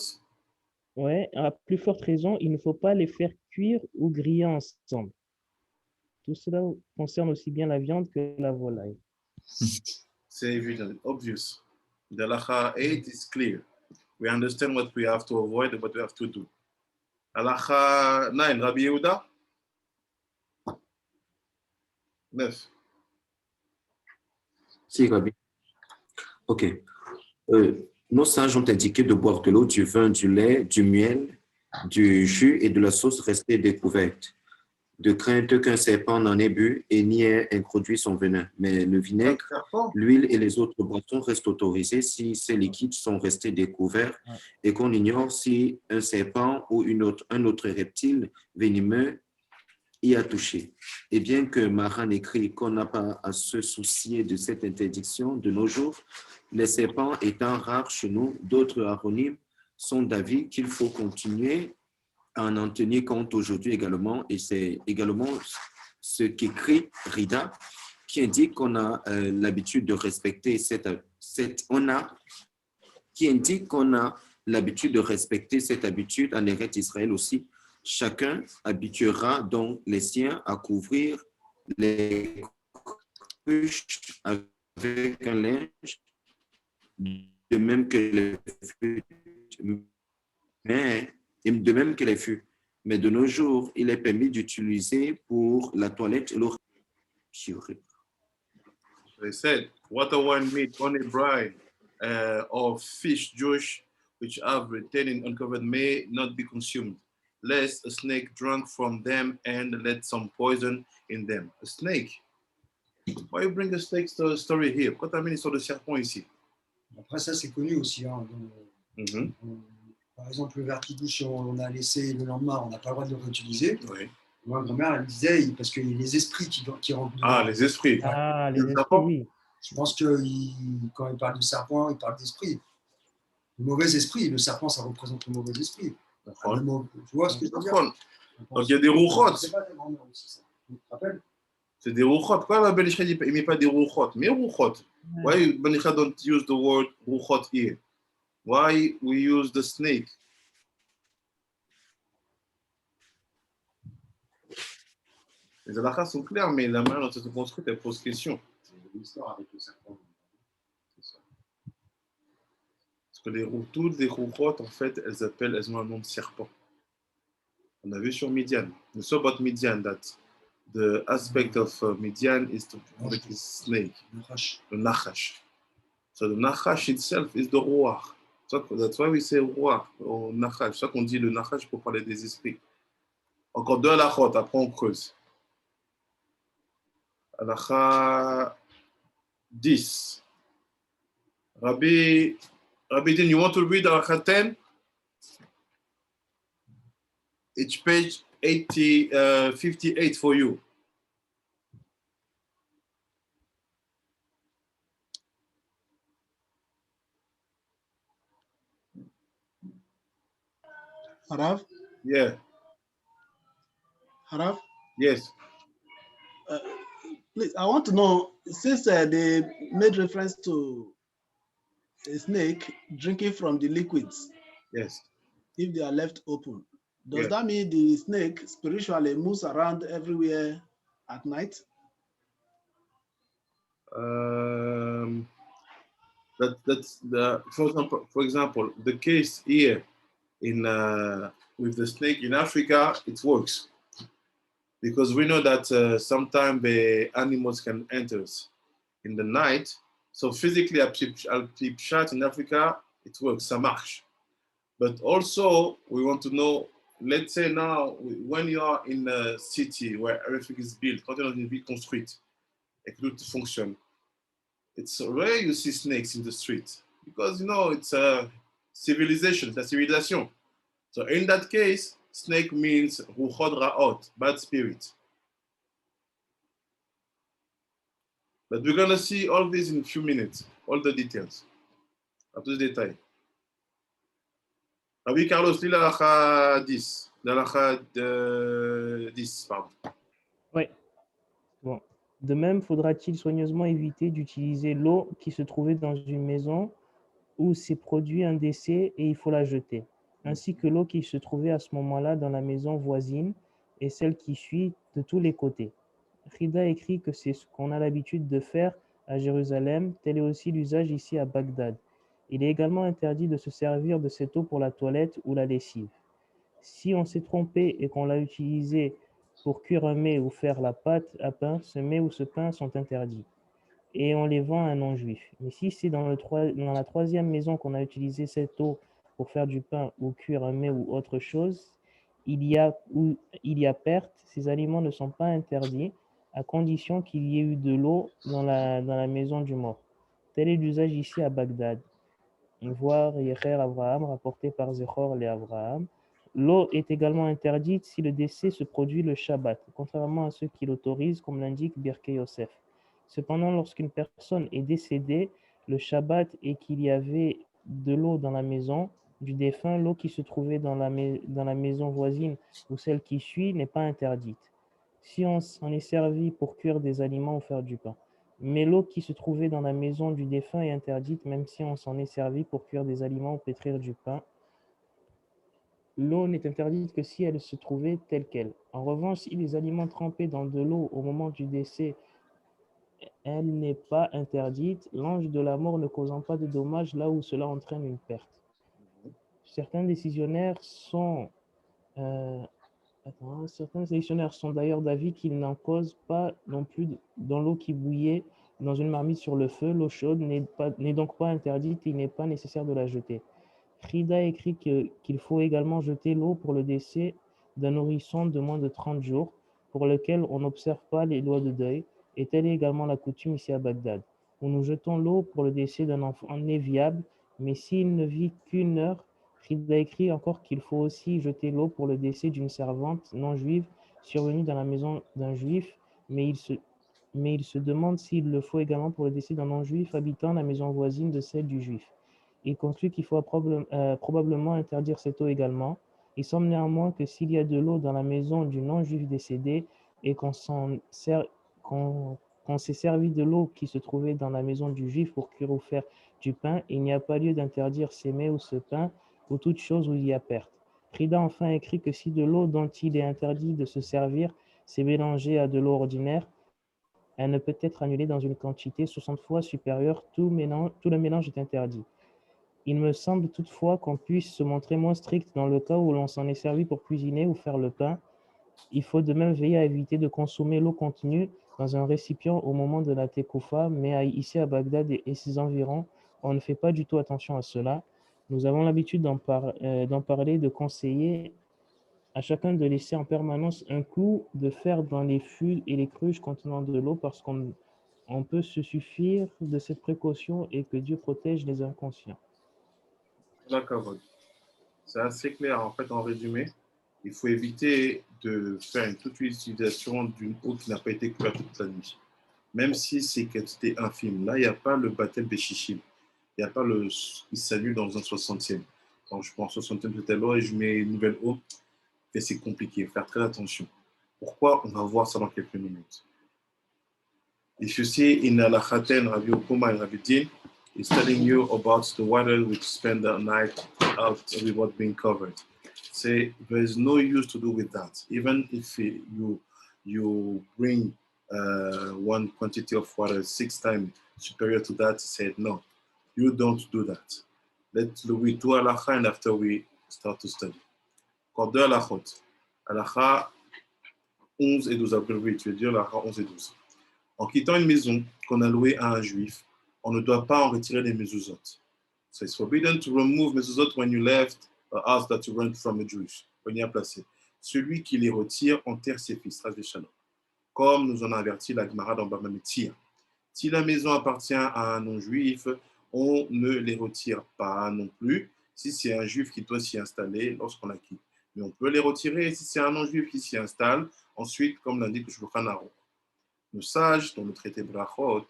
Ouais, à plus forte raison, il ne faut pas les faire cuire ou griller ensemble. Tout cela concerne aussi bien la viande que la volaille. C'est évident, obvious. The Halacha 8 is clear. We understand what we have to avoid and what we have to do. Halacha 9, Rabbi Yehuda. 9. Si, Rabbi. OK. Nos sages ont indiqué de boire de l'eau, du vin, du lait, du miel, du jus et de la sauce restée découverte. de crainte qu'un serpent n'en ait bu et n'y ait introduit son venin. Mais le vinaigre, Serpent. l'huile et les autres boissons restent autorisés si ces liquides sont restés découverts Ouais. et qu'on ignore si un serpent ou un autre reptile venimeux y a touché. Et bien que Maran écrit qu'on n'a pas à se soucier de cette interdiction de nos jours, les serpents étant rares chez nous, d'autres aronymes sont d'avis qu'il faut continuer à en tenir compte aujourd'hui également. Et c'est également ce qu'écrit Rida, qui indique qu'on a l'habitude de respecter qui indique qu'on a l'habitude de respecter cette habitude en Eretz Israël aussi. Chacun habituera donc les siens à couvrir les cruches avec un linge, de même que les fûts. De même que les fûts. Mais de nos jours, il est permis d'utiliser pour la toilette l'eau. They said, water, wine, meat, honey, brine, or fish, Jewish, which have retained uncovered, may not be consumed, lest a snake drunk from them and let some poison in them. A snake? Why you bring a snake story here? Pourquoi t'as mis l'histoire de serpent ici? Après, ça, c'est connu aussi. Hein, Mhm. Par exemple, le verre qui douche, on a laissé le lendemain, on n'a pas le droit de le réutiliser. Oui. Moi, ma grand-mère, elle disait, parce qu'il y a les esprits qui rentrent dedans. Ah, les esprits. Ah, les Le esprits, serpent? oui. Je pense que quand il parle de serpent, il parle d'esprit. Le mauvais esprit, le serpent, ça représente le mauvais esprit. D'accord. Tu vois ce que je veux dire? D'accord. Donc il y a des rouchotes. C'est pas ta grand-mère aussi, ça. Tu te rappelles? C'est des rouchotes. Pourquoi la Benichad ne met pas des rouchotes? Mais rouchotes. Why Benichad don't use the word rouchot here? Why we use the snake? Les halachas sont clairs, mais la manière dont ça se construit, elle pose question. C'est une histoire avec le serpent. C'est ça. Parce que toutes les rouchotes, en fait, elles ont un nom de serpent. On a vu sur Midian. We saw about Midian that the aspect of Midian is to protect his snake, the Nachash. So the Nachash itself is the Ruach. So that's why we say Ruach or Nachash. C'est ça qu'on dit le Nachash pour parler des esprits. Encore deux halachot, après on creuse. Halacha 10. Rabbi Din, you want to read halacha 10? It's page 58 for you. Harav? Yeah. Harav? Yes. Please, I want to know, since they made reference to a snake drinking from the liquids, Yes. if they are left open, does Yeah. that mean the snake spiritually moves around everywhere at night? That's the for example, the case here in with the snake in Africa, it works because we know that sometimes the animals can enter in the night. So physically, I'll keep shot in Africa, it works, ça marche. But also, we want to know, let's say now, when you are in a city where everything is built, quand tu es dans une ville construite et que tout fonctionne, it's rare you see snakes in the street because, you know, it's a civilization, it's a civilization. So in that case, snake means ruchot ra'ot, bad spirit. But we're going to see all this in a few minutes, all the details, à tous les détails. Ah oui, Carlos, lis l'alacha 10. L'alacha 10, pardon. Oui. Bon. De même, faudra-t-il soigneusement éviter d'utiliser l'eau qui se trouvait dans une maison où s'est produit un décès et il faut la jeter, ainsi que l'eau qui se trouvait à ce moment-là dans la maison voisine et celle qui suit de tous les côtés. Rida écrit que c'est ce qu'on a l'habitude de faire à Jérusalem, tel est aussi l'usage ici à Bagdad. Il est également interdit de se servir de cette eau pour la toilette ou la lessive. Si on s'est trompé et qu'on l'a utilisée pour cuire un mets ou faire la pâte à pain, ce mets ou ce pain sont interdits et on les vend à un non-juif. Mais si c'est dans la troisième maison qu'on a utilisé cette eau pour faire du pain ou cuire un mets ou autre chose, où il y a perte, ces aliments ne sont pas interdits à condition qu'il y ait eu de l'eau dans la maison du mort. Tel est l'usage ici à Bagdad. Voir Yecher Abraham rapporté par Zechor et Abraham. L'eau est également interdite si le décès se produit le Shabbat, contrairement à ceux qui l'autorisent, comme l'indique Birkei Yosef. Cependant, lorsqu'une personne est décédée le Shabbat et qu'il y avait de l'eau dans la maison du défunt, l'eau qui se trouvait dans la maison voisine ou celle qui suit n'est pas interdite. Si on s'en est servi pour cuire des aliments ou faire du pain. Mais l'eau qui se trouvait dans la maison du défunt est interdite, même si on s'en est servi pour cuire des aliments ou pétrir du pain. L'eau n'est interdite que si elle se trouvait telle qu'elle. En revanche, si les aliments trempés dans de l'eau au moment du décès, elle n'est pas interdite, l'ange de la mort ne causant pas de dommages là où cela entraîne une perte. Certains décisionnaires sont d'ailleurs d'avis qu'il n'en cause pas non plus dans l'eau qui bouillait dans une marmite sur le feu. L'eau chaude n'est donc pas interdite et il n'est pas nécessaire de la jeter. Frida écrit qu'il faut également jeter l'eau pour le décès d'un nourrisson de moins de 30 jours, pour lequel on n'observe pas les lois de deuil, et telle est également la coutume ici à Bagdad, où nous jetons l'eau pour le décès d'un enfant né viable, mais s'il ne vit qu'une heure. Frida écrit encore qu'il faut aussi jeter l'eau pour le décès d'une servante non juive survenue dans la maison d'un juif, mais il se demande s'il le faut également pour le décès d'un non-juif habitant la maison voisine de celle du juif. Il conclut qu'il faut probablement interdire cette eau également. Il semble néanmoins que s'il y a de l'eau dans la maison du non-juif décédé et qu'on s'est servi de l'eau qui se trouvait dans la maison du juif pour cuire ou faire du pain, il n'y a pas lieu d'interdire ces mets ou ce pain ou toute chose où il y a perte. Frida enfin écrit que si de l'eau dont il est interdit de se servir s'est mélangée à de l'eau ordinaire, elle ne peut être annulée dans une quantité 60 fois supérieure. Tout le mélange est interdit. Il me semble toutefois qu'on puisse se montrer moins strict dans le cas où l'on s'en est servi pour cuisiner ou faire le pain. Il faut de même veiller à éviter de consommer l'eau contenue dans un récipient au moment de la tekoufa, mais ici à Bagdad et ses environs, on ne fait pas du tout attention à cela. Nous avons l'habitude d'en parler, de conseiller à chacun de laisser en permanence un clou de fer dans les fûts et les cruches contenant de l'eau parce qu'on peut se suffire de cette précaution et que Dieu protège les inconscients. D'accord. C'est assez clair. En fait, en résumé, il faut éviter de faire toute utilisation d'une eau qui n'a pas été couverte toute la nuit. Même si c'est quantité infime. Là, il n'y a pas le baptême Béchichim. Il n'y a pas il s'annule dans un 60e. Quand je prends 60e de telle eau et je mets une nouvelle eau, et c'est compliqué. Faire très attention. Pourquoi? On va voir ça dans quelques minutes. If you see in Al-Khaten, Rabbi Okuma and Rabbi Din, is telling you about the water which spend the night out without being covered. Say there is no use to do with that. Even if you bring one quantity of water 6 times superior to that, said no, you don't do that. Let's do halakha and after we start to study. Code de halachot. Halakha 11 et 12 avril, tu veux dire halakha 11 et 12. En quittant une maison qu'on a louée à un juif, on ne doit pas en retirer les mezuzot. So it's forbidden to remove mezuzot when you left a house that you rent from a Jewish. On y a placé. Celui qui les retire enterre ses fils. Comme nous en a averti la Gemara dans Baba Metzia. Si la maison appartient à un non-juif, on ne les retire pas non plus si c'est un juif qui doit s'y installer lorsqu'on la quitte. Mais on peut les retirer si c'est un non-juif qui s'y installe. Ensuite, comme l'indique le Shulchan Aruch. Nos sages, dans le traité Brachot,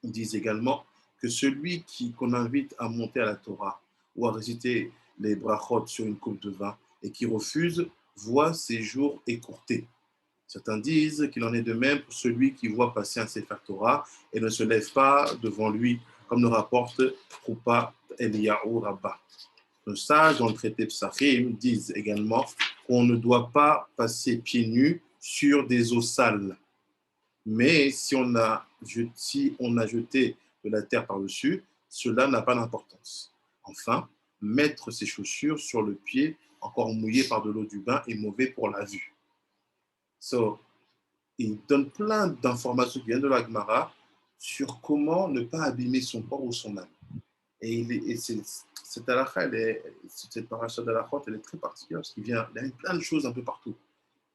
disent également que celui qu'on invite à monter à la Torah ou à réciter les Brachot sur une coupe de vin et qui refuse, voit ses jours écourtés. Certains disent qu'il en est de même pour celui qui voit passer un Sefer Torah et ne se lève pas devant lui, comme le rapporte Krupa Eliyahu Rabbah. Nos sages, dans le traité Psachim, disent également qu'on ne doit pas passer pieds nus sur des eaux sales. Mais si on a jeté de la terre par-dessus, cela n'a pas d'importance. Enfin, mettre ses chaussures sur le pied encore mouillé par de l'eau du bain est mauvais pour la vue. Il donne plein d'informations qui viennent de la Gemara sur comment ne pas abîmer son corps ou son âme. Et cette halakha, cette paracha d'halachot, elle est très particulière parce qu'il y a plein de choses un peu partout.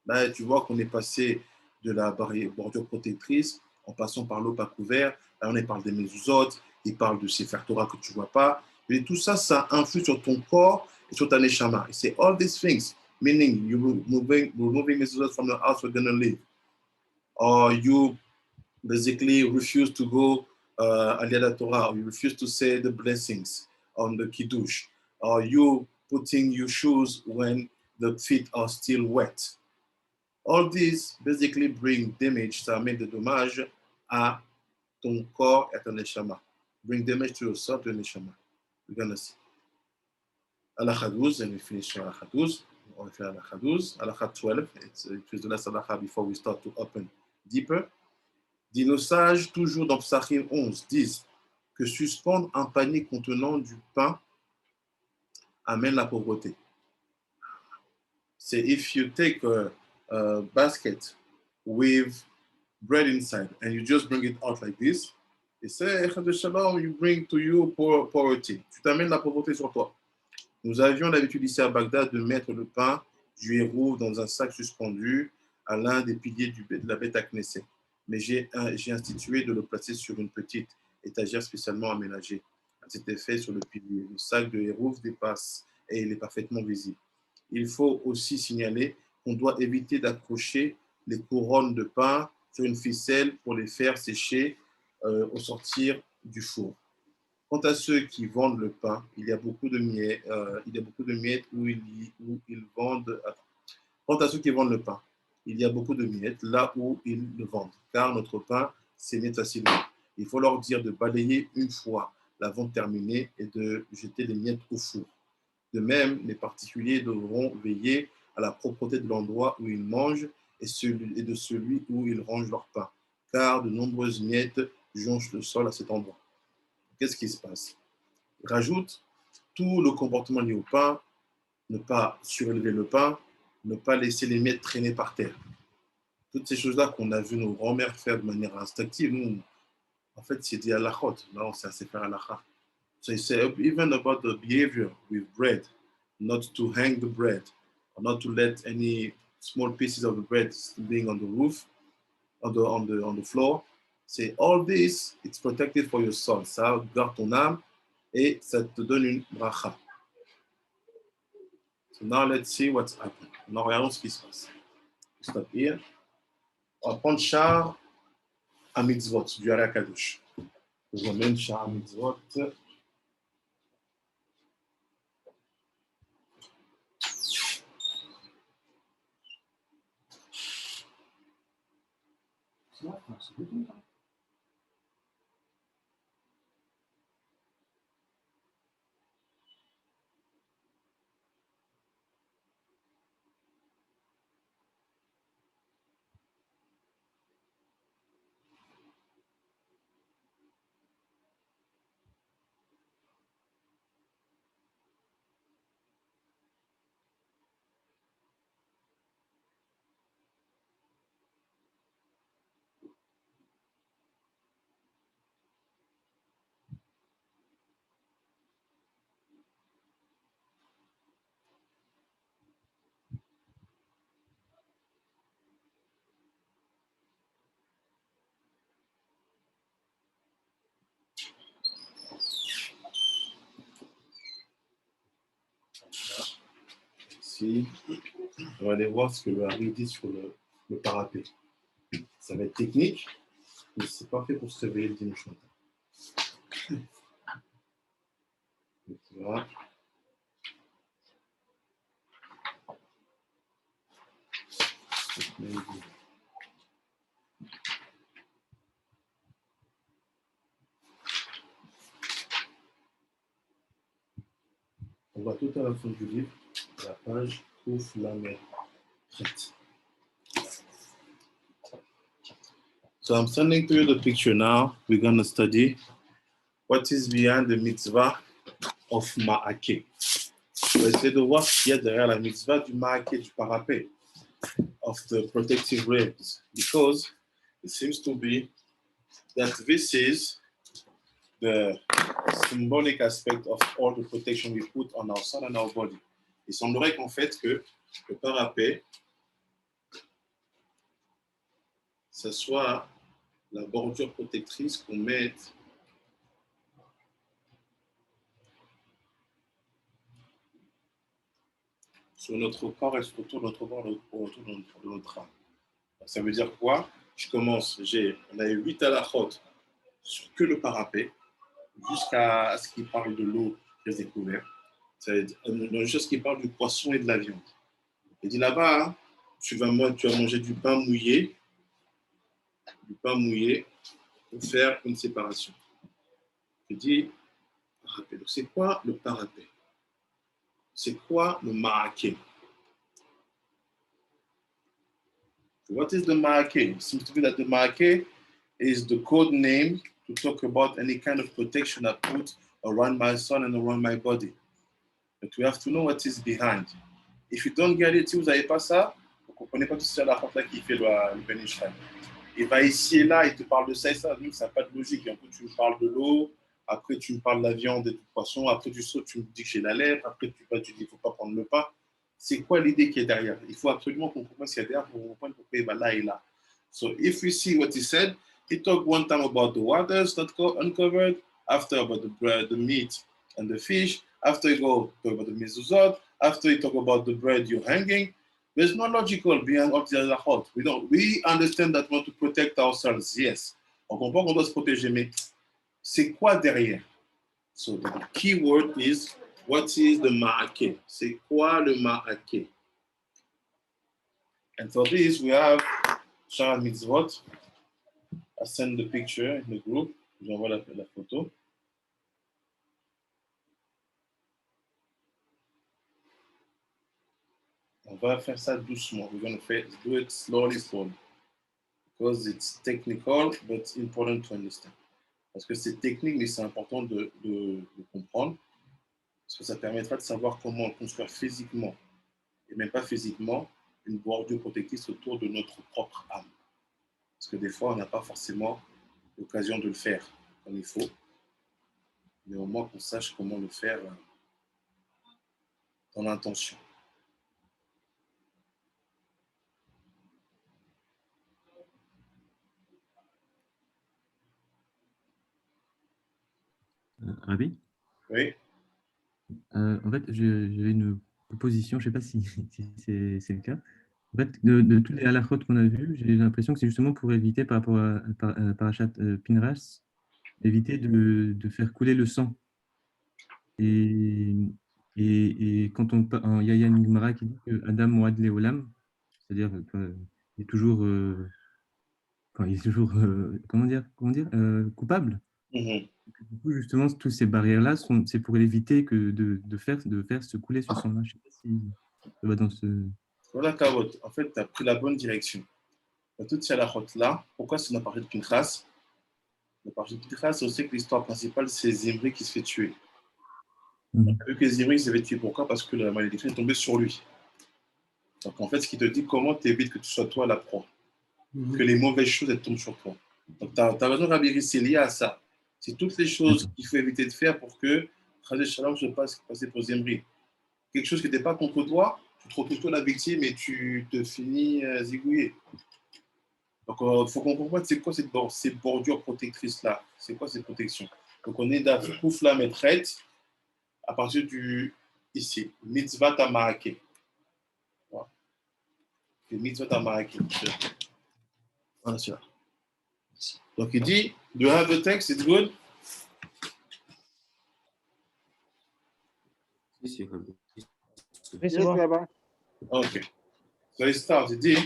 Là, tu vois qu'on est passé de la bordure protectrice en passant par l'eau pas couvert. Là, on parle des mezuzot, il parle de Sefer Torah que tu ne vois pas. Et tout ça, ça influe sur ton corps et sur ta neshama. Et c'est all these things, meaning you removing mezuzot from the house we're going to live. Or you basically refuse to go Aliyah Torah, or you refuse to say the blessings on the Kiddush, or you putting your shoes when the feet are still wet. All these basically bring damage, ça amène de dommages à ton corps et à ton neshama. Bring damage to yourself, to your neshama. We're going to see. Halakha 12, and we finish Halakha 12. On va faire Halakha 12. Halakha 12, it was the last Halakha before we start to open deeper. Dit nos sages, toujours dans Psachim 11, disent que suspendre un panier contenant du pain amène la pauvreté. C'est if you take a basket with bread inside and you just bring it out like this, et c'est Shalom, you bring to you poverty. Tu t'amènes la pauvreté sur toi. Nous avions l'habitude ici à Bagdad de mettre le pain du héros dans un sac suspendu à l'un des piliers de la Beth Knesset. Mais j'ai institué de le placer sur une petite étagère spécialement aménagée. À cet effet, sur le pilier, le sac de héros dépasse et il est parfaitement visible. Il faut aussi signaler qu'on doit éviter d'accrocher les couronnes de pain sur une ficelle pour les faire sécher au sortir du four. Quant à ceux qui vendent le pain, il y a beaucoup de miettes où ils vendent. Quant à ceux qui vendent le pain, il y a beaucoup de miettes là où ils le vendent, car notre pain s'émiette facilement. Il faut leur dire de balayer une fois la vente terminée et de jeter les miettes au four. De même, les particuliers devront veiller à la propreté de l'endroit où ils mangent et de celui où ils rangent leur pain, car de nombreuses miettes jonchent le sol à cet endroit. Qu'est-ce qui se passe? Il rajoute tout le comportement lié au pain, ne pas surélever le pain, ne pas laisser les miettes traîner par terre. Toutes ces choses-là qu'on a vu nos grands-mères faire de manière instinctive, nous, en fait, c'est des halachot. Là, on sait assez faire halakha. So he said, even about the behavior with bread, not to hang the bread, or not to let any small pieces of the bread being on the roof, on the floor. C'est all this, it's protected for your soul. Ça garde ton âme et ça te donne une bracha. So now let's see what's happening. Now regardons ce qui se passe. Stop here. On va prendre char à mitzvot, du Ari Kadosh. Je vous amène char à mitzvot. Ici, on va aller voir ce que le Hari dit sur le parapet. Ça va être technique, mais c'est parfait pour se réveiller le dimanche matin. Voilà. On va tout à la fin du livre, la page Ouf la mer. So I'm sending to you the picture now. We're going to study what is behind the mitzvah of Ma'ake. On va essayer de voir ce qu'il y a derrière la mitzvah du Ma'ake, du parapet, of the protective rails, because it seems to be that this is the symbolic aspect of all the protection we put on our son and our body. Il semblerait qu'en fait que le parapet, ce soit la bordure protectrice qu'on met sur notre corps et autour de notre corps, autour de notre âme. Ça veut dire quoi? Je commence, on a eu 8 halachot sur que le parapet, jusqu'à ce qu'il parle de l'eau très découverte. C'est une chose qui parle du poisson et de la viande. Il dit là-bas, hein, tu vas manger du pain mouillé pour faire une séparation. Il dit, parapet. C'est quoi le parapet? C'est quoi le ma'aké? What is the ma'aké? It seems to be that the ma'aké is the code name to talk about any kind of protection I put around my son and around my body. But we have to know what is behind. If you don't get it, si vous n'avez pas ça, vous ne comprenez pas tout ça, la porte là qui fait le Ben Israël. Il va ici et là, il te parle de ça et ça, donc ça n'a pas de logique. Un peu, tu me parles de l'eau, après tu me parles de la viande et du poisson, après tu sautes, tu me dis que j'ai la lèvre, après tu dis qu'il ne faut pas prendre le pain. C'est quoi l'idée qui est derrière? Il faut absolument qu'on comprenne ce qu'il y a derrière pour comprendre pourquoi il va là et là. So if we see what he said, he talked one time about the waters that go uncovered, after about the bread, the meat and the fish, after he go talk about the mezuzot, after he talk about the bread you're hanging. There's no logical behind all the other halachot. We understand that we want to protect ourselves, yes. On comprend qu'on doit se protéger, mais c'est quoi derrière? So the key word is, what is the ma'aké? C'est quoi le ma'aké? And for this, we have Shara Mitzvot. I send the picture in the group. J'envoie la photo. On va faire ça doucement. We're going to do it slowly, because it's technical, but it's important to understand. Parce que c'est technique, mais c'est important de comprendre, parce que ça permettra de savoir comment construire physiquement, et même pas physiquement, une bordure protectrice autour de notre propre âme. Parce que des fois, on n'a pas forcément l'occasion de le faire comme il faut, mais au moins qu'on sache comment le faire dans l'intention. Rabbi? Oui. En fait, j'avais une proposition, je ne sais pas si c'est le cas. En fait, de tous les halakhot qu'on a vus, j'ai l'impression que c'est justement pour éviter, par rapport à Parashat Pinras, éviter de faire couler le sang. Et quand il y a une Gemara qui dit que Adam Moad Leolam, c'est-à-dire il est toujours, comment dire, coupable. Mm-hmm. Du coup, justement, toutes ces barrières-là, c'est pour éviter de faire se couler ce sang-là. Je ne sais pas si ça va dans ce... Voilà, Kavod. En fait, tu as pris la bonne direction. Toutes ces halakhot-là, pourquoi c'est dans la partie de Pinchas? La partie de Pinchas, on sait que l'histoire principale, c'est Zimri qui se fait tuer. On a vu que Zimri se fait tuer. Pourquoi? Parce que la malédiction est tombée sur lui. Donc, en fait, ce qui te dit comment tu évites que tu sois toi la proie. Que les mauvaises choses, elles tombent sur toi. Donc, tu as raison, Rabbi, c'est lié à ça. C'est toutes les choses qu'il faut éviter de faire pour que Khadej Shalom se passe pour Zimri. Quelque chose qui n'était pas contre toi, tu te retrouves toi la victime et tu te finis zigouillé. Donc, il faut qu'on comprenne c'est quoi ces bordures protectrices-là. C'est quoi ces protections? Donc, on est d'Afikouf la maîtrette à partir du ici, mitzvah tamaraké. Voilà. Mitzvah tamaraké. Voilà, c'est là. Donc, il dit, do you have the text? It's good? Oui, c'est Yes, bon. Rabbi. Ok. So, il start, il dit,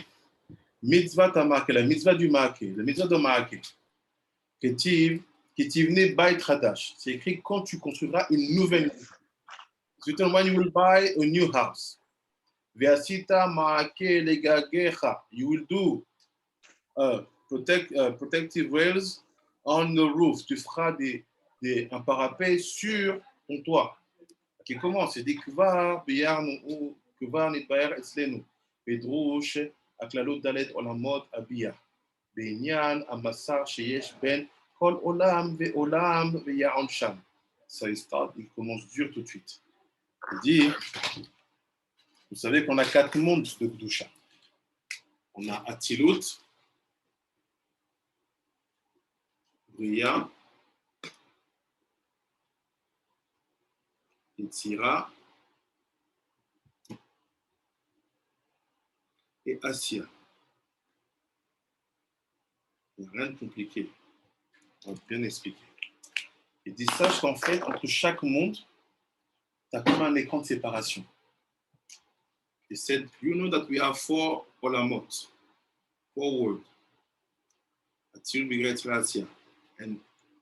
mitzvah tamaraké, la mitzvah du maraké, la mitzvah de maraké. Ketiv ne bait hadash. C'est écrit quand tu construiras une nouvelle maison. When you will buy a new house. Ve'asita maraké legagecha. You will do protective rails on the roof. Tu feras un parapet sur ton toit. Qui commence, c'est dit kvar nitbaer etzlenu. Bedrouche aklalot dalet olamot abiyah. בעניין המסר שיש בין כל עולם ועולם ויעון שם. ça il commence dur tout de suite. Il dit, vous savez qu'on a 4 mondes de Gdusha. On a Atilut, Bria, Yetzira et Assia. Il n'y a rien de compliqué. On va bien expliquer. Il dit, sache qu'en fait, entre chaque monde, tu as comme un écran de séparation. He said, you know that we have 4 olamot, 4 worlds. Atil, Bria, Yetzira, Assia. And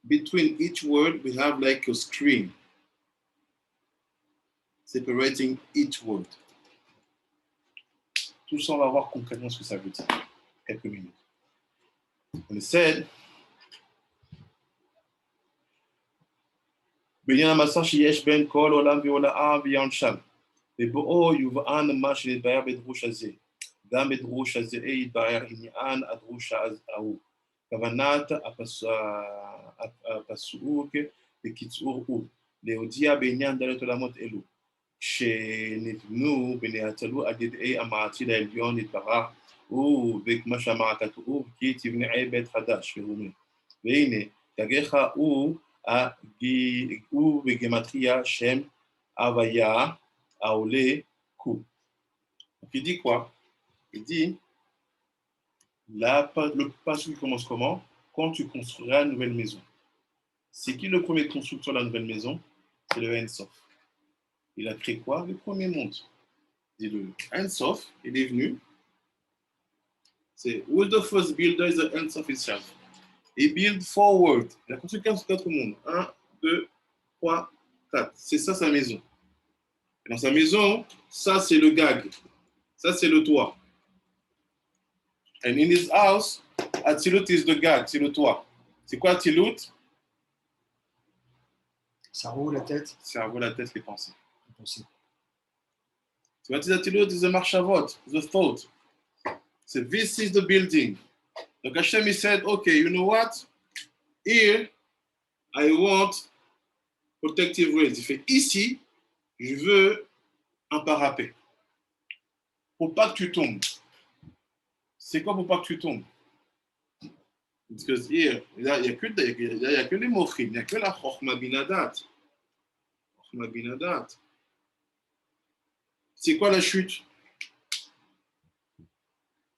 between each word, we have like a screen separating each word. Tout ça, on va voir concrètement ce que ça veut dire. Quelques minutes. On said, בעניין המסע שיש בין כל עולם ועולם ויעונשם, ובואו יובן מה שנתבהר בדרוש הזה. גם בדרוש הזה יתבהר עניין הדרוש ההוא. כוונת הפסוק בקיצור הוא, להודיע בעניין דלת עולמות אלו, שנבנו ונהתלו על ידי המעציל העליון יתברך, וכמה שאמר הכתוב, כי תבנה בית חדש, והנה, תגך הוא בגמטריה שם הוויה העולה קו. Il dit quoi? Il dit, le passage commence comment? Quand tu construiras une nouvelle maison. C'est qui le premier constructeur de la nouvelle maison? C'est le Ensof. Il a créé quoi? Le premier monde. Le Ensof, il est venu. C'est who's the first builder is the Ensof itself. Il build forward. Il a construit 4 mondes. 1, 2, 3, 4. C'est ça sa maison. Et dans sa maison, ça c'est le gag. Ça c'est le toit. And in his house, Atzilut is the gag, c'est le toit. C'est quoi Atzilut? Cerveau, la tête. Cerveau, la tête, les pensées. So what is Atzilut? Is the Marshavot, the thought. So this is the building. Donc Hashem, he said, okay, you know what? Here, I want protective rails. Il fait, ici, je veux un parapet. Pour pas que tu tombes. C'est quoi pour pas que tu tombes? Parce que here, il n'y a que les mochim, il n'y a que la chokhma binadat. Chokhma binadat. C'est quoi la chute?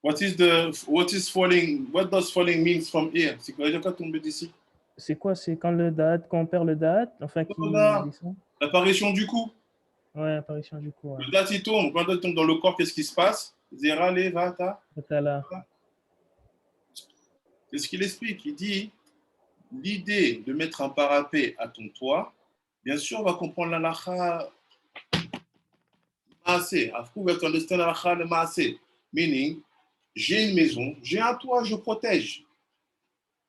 What is falling? What does falling means from here? C'est quoi tomber d'ici? C'est quoi? C'est quand le date, quand on perd le date, enfin qui descend? L'apparition du coup. Ouais, l'apparition du coup. Ouais. Le date il tombe. Quand il tombe dans le corps, qu'est-ce qui se passe? Zera levata. C'est ce qu'il explique. Il dit l'idée de mettre un parapet à ton toit, bien sûr, on va comprendre l'alacha maasé. After we have to understand l'alacha le maasé. Meaning, j'ai une maison, j'ai un toit, je protège.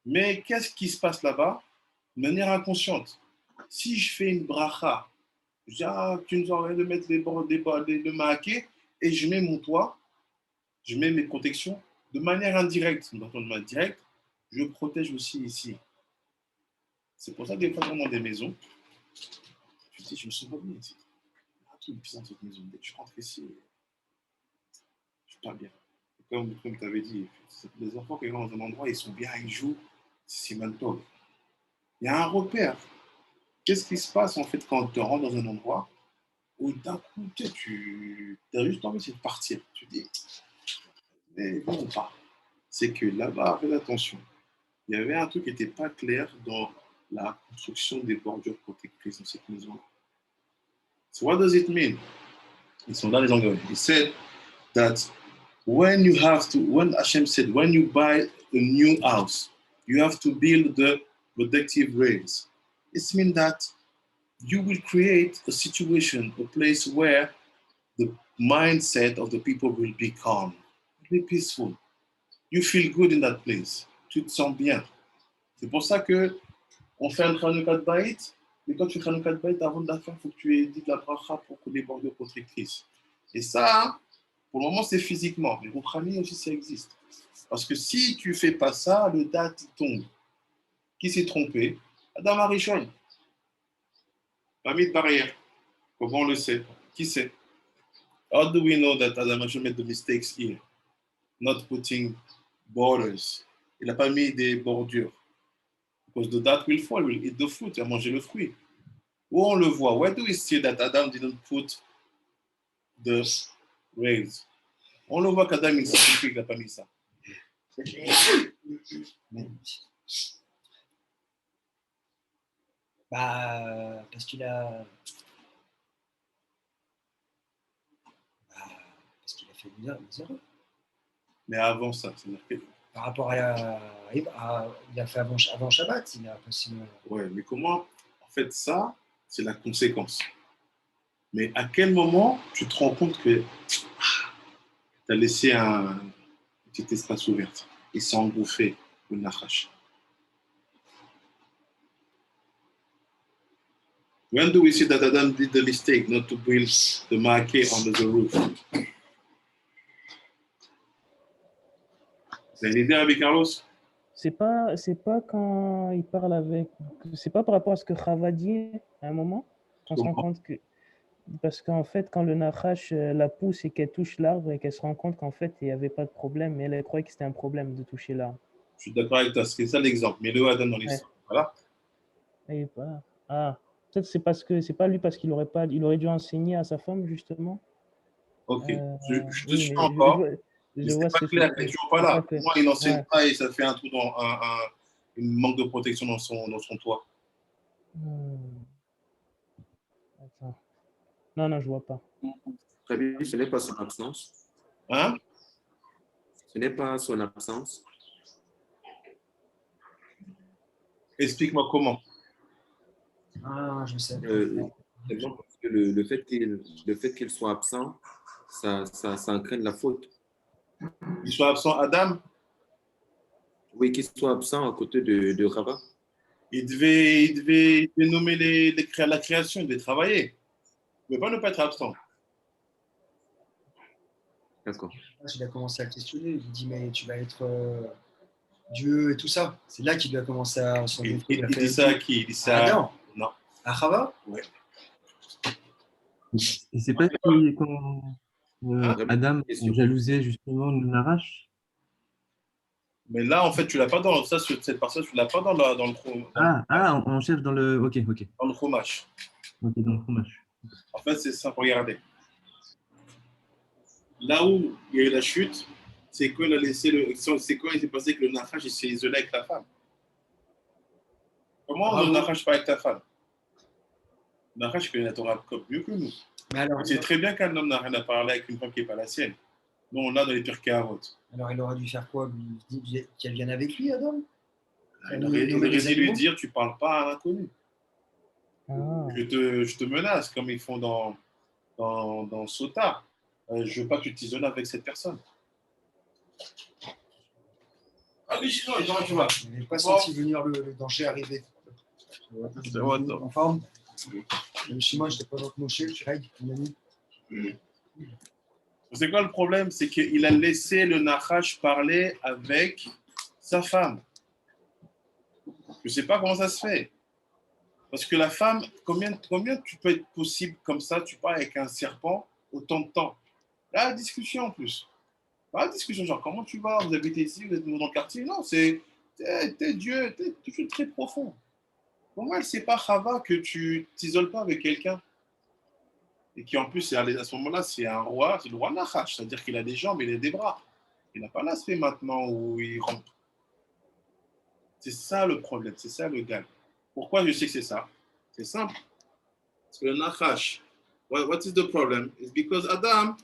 Mais qu'est-ce qui se passe là-bas? De manière inconsciente. Si je fais une bracha, tu nous aurais de mettre de maaké et je mets mon toit, je mets mes protections de manière indirecte. De manière directe, je protège aussi ici. C'est pour ça que des fois, dans des maisons, je dis, je me sens pas bien ici. Il y a un truc bizarre dans cette maison. Dès que je rentre ici, je suis pas bien. Comme tu avais dit, les enfants qui vont dans un endroit, ils sont bien, ils jouent, c'est mental. Il y a un repère. Qu'est-ce qui se passe en fait quand tu rentres dans un endroit où d'un coup, tu as juste envie de partir. Tu dis, mais bon, pas. C'est que là-bas, faites attention. Il y avait un truc qui n'était pas clair dans la construction des bordures protectrices dans cette maison. So what does it mean? Ils sont là les Anglais. He said that when Hashem said, when you buy a new house, you have to build the protective rails. It means that you will create a situation, a place where the mindset of the people will be calm, will be peaceful. You feel good in that place. Tu te sens bien. C'est pour ça qu'on fait un Chanukah Bait, mais quand tu fais un Chanukah Bait, avant de la faire, il faut que tu aies dit la bracha pour que les bordures protectrices. Et ça, pour le moment, c'est physiquement. Mais Rouhani aussi, ça existe. Parce que si tu ne fais pas ça, le date tombe. Qui s'est trompé? Adam Arishon. Pas mis de barrière. Comment on le sait? Qui sait? How do we know that Adam Hashem made the mistakes here? Not putting borders. Il n'a pas mis des bordures. Because the date will fall, will eat the fruit. Il a mangé le fruit. Où on le voit? Where do we see that Adam didn't put the rails? On le voit qu'Adam, il s'est qu'il n'a pas mis ça. Bah, parce qu'il a. Parce qu'il a fait des erreurs. Mais avant ça, c'est marqué. Par rapport à, il a fait avant Shabbat, il a passé. Ouais, mais comment? En fait, ça, c'est la conséquence. Mais à quel moment tu te rends compte que tu as laissé un petit espace ouvert et c'est engouffré le nachash? When do we see that Adam did the mistake not to build the marquee under the roof? Vous avez une idée, Rabbi Carlos? C'est pas quand il parle avec. C'est pas par rapport à ce que Chava dit à un moment qu'on se rend compte que. Parce qu'en fait, quand le Nachash la pousse et qu'elle touche l'arbre et qu'elle se rend compte qu'en fait, il n'y avait pas de problème, mais elle croyait que c'était un problème de toucher l'arbre. Je suis d'accord avec toi, c'est ça l'exemple. Mais le Adam dans l'histoire. Voilà. Et voilà. Ah, peut-être c'est parce que c'est pas lui parce qu'il aurait dû enseigner à sa femme justement. Ok, je te suis oui, encore. Je vois c'est ce pas clair, il n'est toujours pas là. Pour moi, il n'enseigne pas et ça fait un trou dans une manque de protection dans son toit. Attends. Non, je vois pas. Très bien, ce n'est pas son absence. Hein? Ce n'est pas son absence. Explique-moi comment. Ah, je sais. Parce que le fait qu'il soit absent, ça entraîne la faute. Qu'il soit absent, Adam? Oui, qu'il soit absent à côté de Rava. Il devait nommer la création, il devait travailler. Il ne peut pas être absent. D'accord. Il a commencé à le questionner. Il lui dit, mais tu vas être Dieu et tout ça. C'est là qu'il doit commencer à s'en Il dit ça à qui? Il dit ça à Adam. Non. À Chava? Ouais. Et c'est pas quand Adam jalousait justement le Nachash? Mais là, en fait, tu l'as pas dans ça, cette partie, tu l'as pas dans le on cherche dans le. Ok. Dans le fromage. Ok, dans le fromage. En fait, c'est ça. Regardez. Là où il y a eu la chute, c'est quand il a laissé c'est quand il s'est passé que le Nachash s'est isolé avec ta femme. Comment le Nachash pas avec ta femme? Le Nachash connaît la Torah mieux que nous. C'est très bien qu'un homme n'a rien à parler avec une femme qui n'est pas la sienne. Nous, on l'a dans les Pirkei Avot. Alors, il aurait dû faire quoi? Qu'elle vienne avec lui, Adam? Il aurait dû lui dire, tu ne parles pas à un inconnu. Je te menace, comme ils font dans Sota. Je ne veux pas que tu t'isoles avec cette personne. Ah oui, sinon, tu vois. Je n'ai pas senti venir le danger arriver. En forme. Chez moi, je n'étais pas dans le Moshe, je suis avec mon ami. C'est quoi le problème? C'est qu'il a laissé le Nachash parler avec sa femme. Je ne sais pas comment ça se fait. Parce que la femme, combien tu peux être possible comme ça, tu parles avec un serpent autant de temps? Là, la discussion en plus. Pas la discussion, genre comment tu vas? Vous habitez ici, vous êtes nouveau dans le quartier? Non, t'es Dieu, t'es toujours très profond. Comment elle ne sait pas, Chava, que tu t'isoles pas avec quelqu'un? Et qui en plus, à ce moment-là, c'est un roi, c'est le roi Nachash, c'est-à-dire qu'il a des jambes, il a des bras. Il n'a pas l'aspect maintenant où il rentre. C'est ça le problème, c'est ça le gag. Pourquoi je sais que c'est ça? C'est simple. Parce que le Nachash, what is the problem? It's because Adam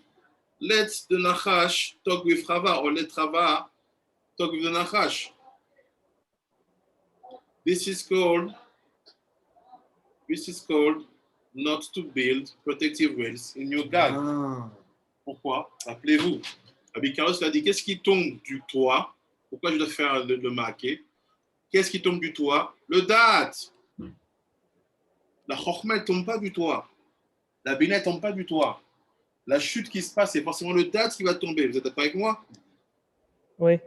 lets the Nachash talk with Chava, or let Chava talk with the Nachash. This is called not to build protective walls in your gag. Pourquoi? Rappelez-vous, Rabbi Carlos a dit, qu'est-ce qui tombe du toit? Pourquoi je dois faire le marquer? Qu'est-ce qui tombe du toit? Le date. La chokhmah ne tombe pas du toit. La bina ne tombe pas du toit. La chute qui se passe, c'est forcément le date qui va tomber. Vous êtes d'accord avec moi? Oui.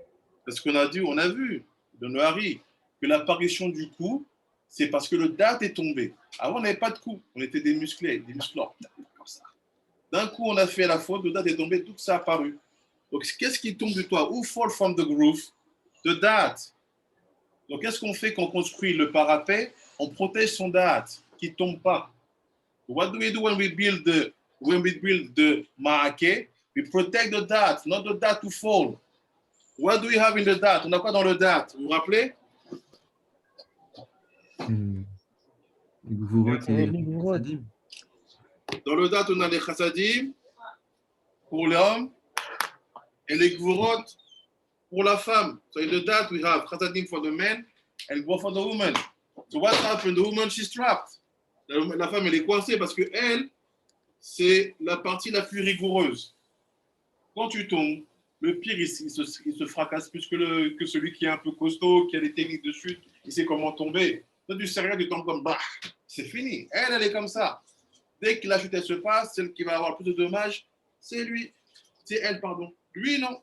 Parce qu'on a vu dans le Hari, que l'apparition du coup, c'est parce que le date est tombé. Avant, on n'avait pas de coup. On était des musclés, des musclores. Comme ça. D'un coup, on a fait la faute, le date est tombé, tout ça a apparu. Donc, qu'est-ce qui tombe du toit? Who fall from the roof? The date. Donc, qu'est-ce qu'on fait quand on construit le parapet? On protège son date, qui ne tombe pas. What do we do when we build the ma'ake? We protect the date, not the date to fall. What do we have in the date? On a quoi dans le date? Vous vous rappelez? Les gvurot et les gvurot. chassadim. Dans le date, on a les chassadim pour l'homme et les gvurot pour la femme. So in the date, we have chassadim for the man and gvurot for the woman. So what happened? The woman, she's trapped. La femme, elle est coincée parce que elle, c'est la partie la plus rigoureuse. Quand tu tombes, le pire, il se fracasse plus que celui qui est un peu costaud, qui a des techniques de chute, il sait comment tomber. Toi, tu sais rien, tu tombes comme bah, c'est fini. Elle est comme ça. Dès que la chute elle se passe, celle qui va avoir plus de dommages, c'est lui. C'est elle, pardon. Lui, non.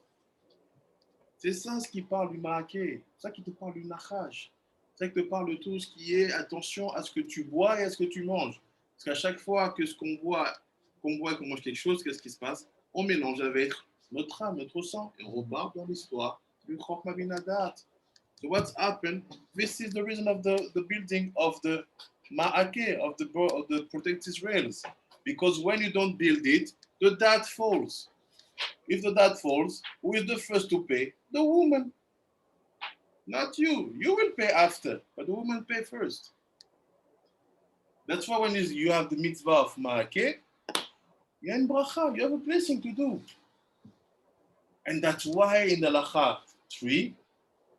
C'est ça ce qui parle du ma'ake. C'est ça qui te parle du nachaj. C'est ça qui te parle de tout ce qui est attention à ce que tu bois et à ce que tu manges. Parce qu'à chaque fois que ce qu'on boit et qu'on mange quelque chose, qu'est-ce qui se passe? On mélange avec notre âme, notre sang, et on repart dans l'histoire du Chokhmah bin Adat. So what's happened? This is the reason of the building of the ma'ake, of the protected rails. Because when you don't build it, the dad falls. If the dad falls, who is the first to pay? The woman. Not you. You will pay after, but the woman pay first. That's why when you have the mitzvah of ma'ake, you have bracha, you have a blessing to do. And that's why in the Lacha 3,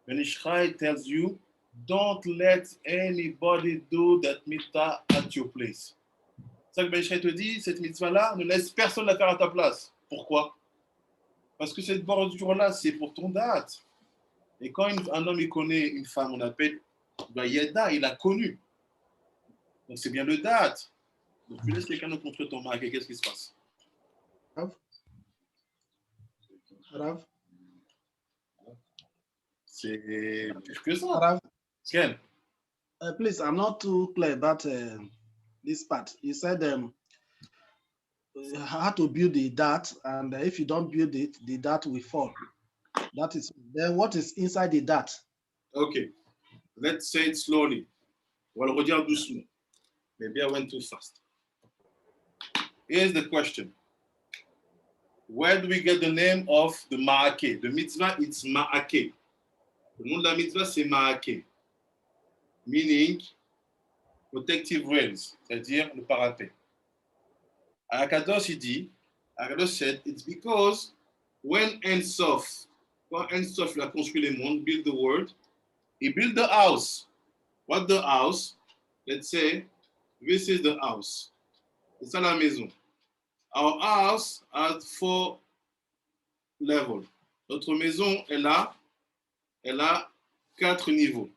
when Ishchai tells you, don't let anybody do that mitzvah at your place. C'est ça que Ben Ishchai te dit, cette mitzvah-là, ne laisse personne la faire à ta place. Pourquoi? Parce que cette bordure-là, c'est pour ton date. Et quand un homme il connaît une femme, on appelle Yeda, il a connu. Donc c'est bien le date. Donc tu laisses quelqu'un nous construire ton mari, qu'est-ce qui se passe? Rav? C'est plus que ça. Rav? Ken? Please, I'm not too clear about this part. You said how to build the dart, and if you don't build it, the dart will fall. That is, then what is inside the dart? Okay, let's say it slowly. On va le redire doucement. Maybe I went too fast. Here's the question. Where do we get the name of the ma'ake? The mitzvah, it's ma'ake. Le nom de la mitzvah, c'est ma'ake. Meaning, protective rails, c'est-à-dire le parapet. Akadosh, il dit, Akadosh said, it's because when Ensof, quand Ensof a construit les mondes, build the world, he built the house. What the house? Let's say, this is the house. C'est ça la maison. Our house has 4 levels. Notre maison, elle a 4 niveaux.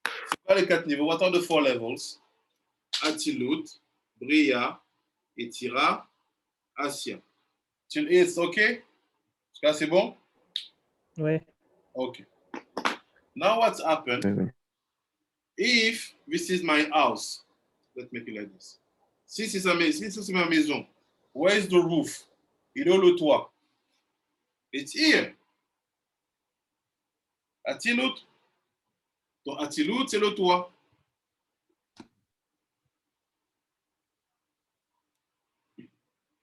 C'est quoi les 4 niveaux? What are the 4 levels? Atilut, Bria, Etira, Asia. Till it's okay? Jusqu'à c'est bon? Ouais. Okay. Now what's happened? If this is my house, let's make it like this. Si c'est ma maison, where is the roof? Il est où le toit? It's here. Atilut. Donc Atilut, c'est le toit.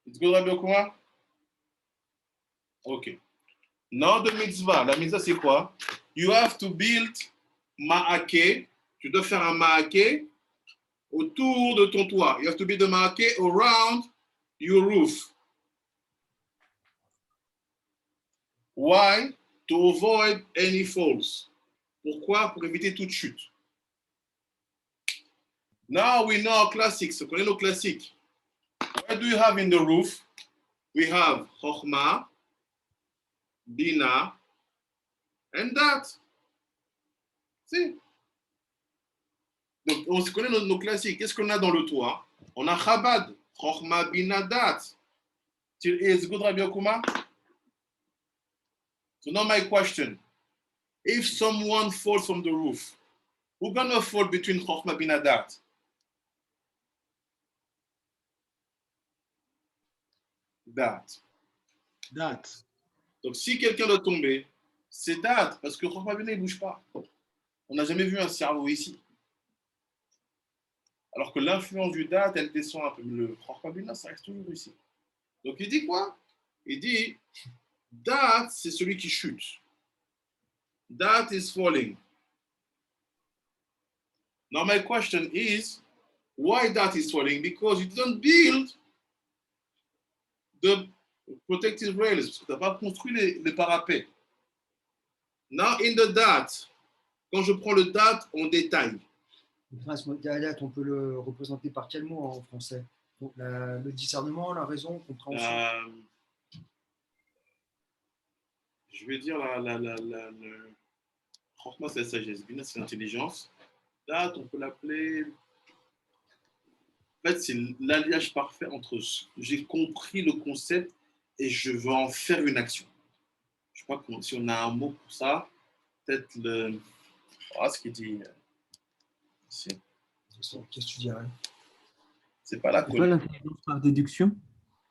It's good, Rabbi Okuma? Okay. Now the mitzvah. La mitzvah, c'est quoi? You have to build ma'ake. Tu dois faire un ma'ake autour de ton toit. You have to build a ma'ake around your roof. Why? To avoid any falls. Pourquoi? Pour éviter toute chute. Now we know our classics. On connaît nos classiques. What do you have in the roof? We have Chokhmah, Bina, and that. See? Donc, on se connaît nos classiques. Qu'est-ce qu'on a dans le toit? On a Chabad, Chokhmah, Bina, Dat. Is good, Rabbi Okuma? So now my question. If someone falls from the roof, Who's gonna fall between Chokhmah Bina Dat? Dat. That. Donc, si quelqu'un doit tomber, c'est Dat, parce que Chokhmah Bina, il ne bouge pas. On n'a jamais vu un cerveau ici. Alors que l'influence du Dat, elle descend un peu. Le Chokhmah Bina, ça reste toujours ici. Donc, il dit quoi? Il dit, Dat, c'est celui qui chute. Dat is falling. Now, my question is, why that is falling? Because you didn't build the protective rails, parce que tu n'as pas construit les parapets. Now, in the dat, quand je prends le dat en détail. Le prince Modalat, on peut le représenter par quel mot en français? Donc, le discernement, la raison, compréhension. Je vais dire franchement, c'est la sagesse. Bina, c'est l'intelligence. Dat, on peut l'appeler. En fait, c'est l'alliage parfait entre j'ai compris le concept et je veux en faire une action. Je crois que si on a un mot pour ça, peut-être le. Ah, ce qu'il dit. Qu'est-ce que tu dirais? C'est pas la C'est pas l'intelligence par déduction?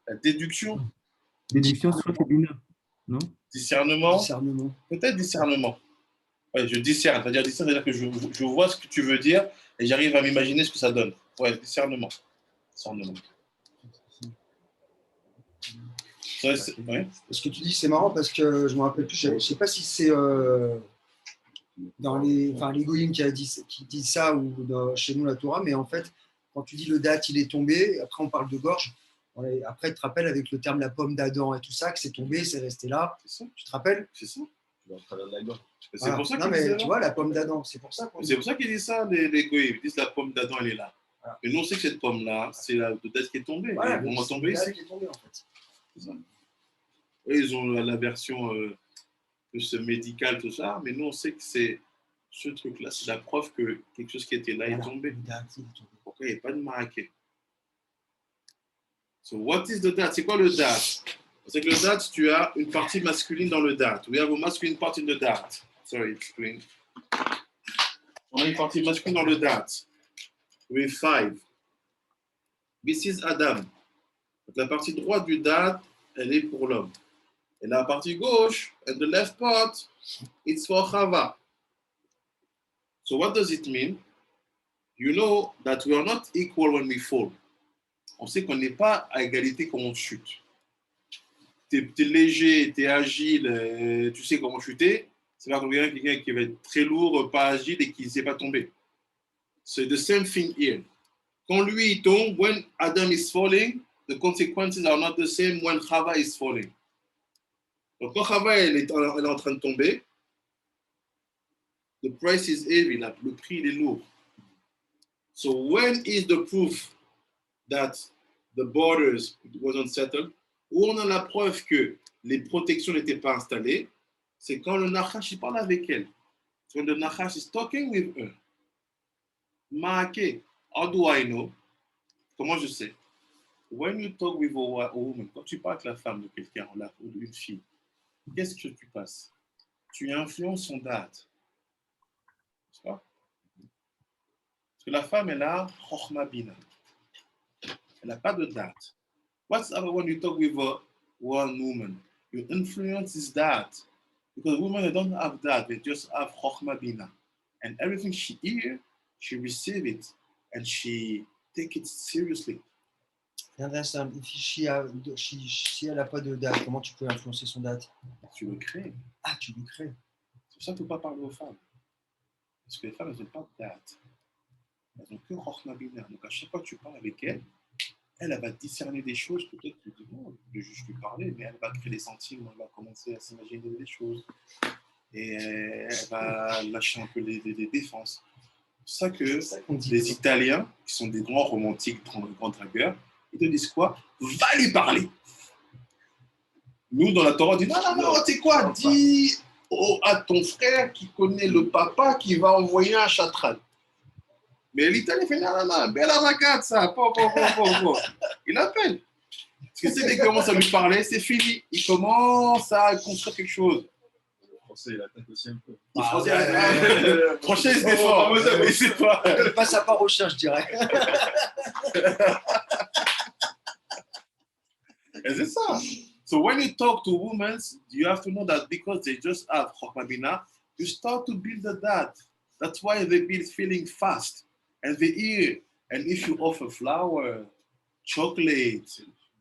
La déduction. Déduction, je crois que c'est Bina, non? Discernement. Discernement. Peut-être discernement. Ouais, je discerne, c'est-à-dire que je vois ce que tu veux dire et j'arrive à m'imaginer ce que ça donne. Ouais, discernement. Discernement. Ouais. Ce que tu dis, c'est marrant parce que je ne me rappelle plus, je ne sais pas si c'est dans les goyim qui dit ça ou chez nous la Torah, mais en fait, quand tu dis le date, il est tombé, après on parle de gorge, après tu te rappelles avec le terme la pomme d'Adam et tout ça, que c'est tombé, c'est resté là. Tu te rappelles? C'est ça. C'est voilà. Pour ça non, mais tu vois, la pomme d'Adam, c'est pour ça. C'est pour ça qu'ils disent ça, les goyim. Ils disent la pomme d'Adam, elle est là. Voilà. Mais nous, on sait que cette pomme-là, c'est la date qui est tombée. Voilà, on va tomber ici. Qui est tombée, en fait. C'est ça. Eux, ils ont la version plus médicale, tout ça, mais nous, on sait que c'est ce truc-là, c'est la preuve que quelque chose qui était là est tombé. Pourquoi il n'y a pas de maraquet? So, what is the date? C'est quoi le date? C'est que le date, tu as une partie masculine dans le date. We have a masculine part in the date. Sorry, it's green. On a une partie masculine dans le date. We have 5. This is Adam. Donc, la partie droite du date, elle est pour l'homme. Et la partie gauche, and the left part, it's for Chava. So what does it mean? You know that we are not equal when we fall. On sait qu'on n'est pas à égalité quand on chute. Tu es léger, tu es agile, tu sais comment chuter. C'est pas comme quelqu'un qui va être très lourd, pas agile et qui ne sait pas tomber. C'est the same thing here. Quand lui il tombe, when Adam is falling, the consequences are not the same when Chava is falling. Donc quand Chava elle est en train de tomber, the price is heavy, le prix il est lourd. So when is the proof that the borders wasn't settled? Où on a la preuve que les protections n'étaient pas installées, c'est quand le Nachash il parle avec elle. When the Nachash is talking with her. Ma'ake, how do I know? Comment je sais? When you talk with a woman, quand tu parles avec la femme de quelqu'un ou d'une fille, qu'est-ce que tu passes? Tu influences son date. N'est-ce pas? Parce que la femme, elle a Chokhmah Bina. Elle n'a pas de date. What's up when you talk with one woman? Your influence is that. Because women, they don't have that. They just have Chokhmah Bina. And everything she hears, she receives it. And she takes it seriously. Si elle n'a pas de date, comment tu peux influencer son date? Tu le crées. Ah, tu le crées. C'est pour ça qu'il ne faut pas parler aux femmes. Parce que les femmes, elles n'ont pas de date. Elles n'ont que Chokhmah Bina. Donc à chaque fois que tu parles avec elle, elle va discerner des choses, peut-être que tu dis, non, je vais juste lui parler, mais elle va créer des sentiments, elle va commencer à s'imaginer des choses. Et elle va lâcher un peu les défenses. C'est pour ça que les Italiens, qui sont des grands romantiques, grands dragueurs, ils te disent quoi? Va lui parler. Nous, dans la Torah, on dit, non, tu sais quoi? Dis à ton frère qui connaît le papa qui va envoyer un chatral. Mais l'Italien fait non, bella ragazza, il appelle. Parce que c'est dès qu'il commence à lui parler, c'est fini. Il commence à construire quelque chose. français, il attaque aussi un peu. Ah, Français, ouais. Français, il se défend. Il sait pas. Il passe à part au chien, je dirais. Et c'est ça. So when you talk to women, you have to know that because they just have Chokmabina, you start to build that. That's why they build feeling fast. And they hear. And if you offer flour, chocolate,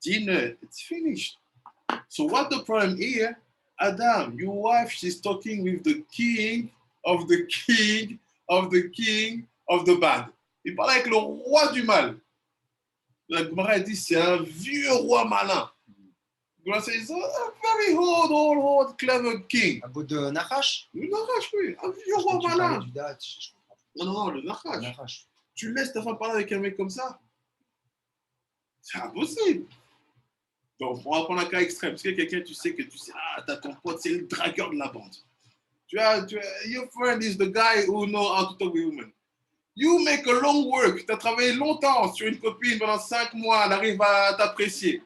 dinner, it's finished. So what the problem here? Adam, your wife, she's talking with the king of the king of the king of the bad. Il parle avec le roi du mal. La Gemara dit c'est un vieux roi malin. Gemara says a very old, clever king. Un bout de Nachash. Le Nachash, oui, un vieux roi Tu parlais malin. du date, je comprends. Non, le Nachash. Nachash. Tu laisses ta femme parler avec un mec comme ça? C'est impossible. Donc, on va prendre un cas extrême. Parce que quelqu'un, tu sais, t'as ton pote, c'est le dragueur de la bande. Your friend is the guy who knows how to talk with women. You make a long work. Tu as travaillé longtemps sur une copine pendant 5 mois. Elle arrive à t'apprécier.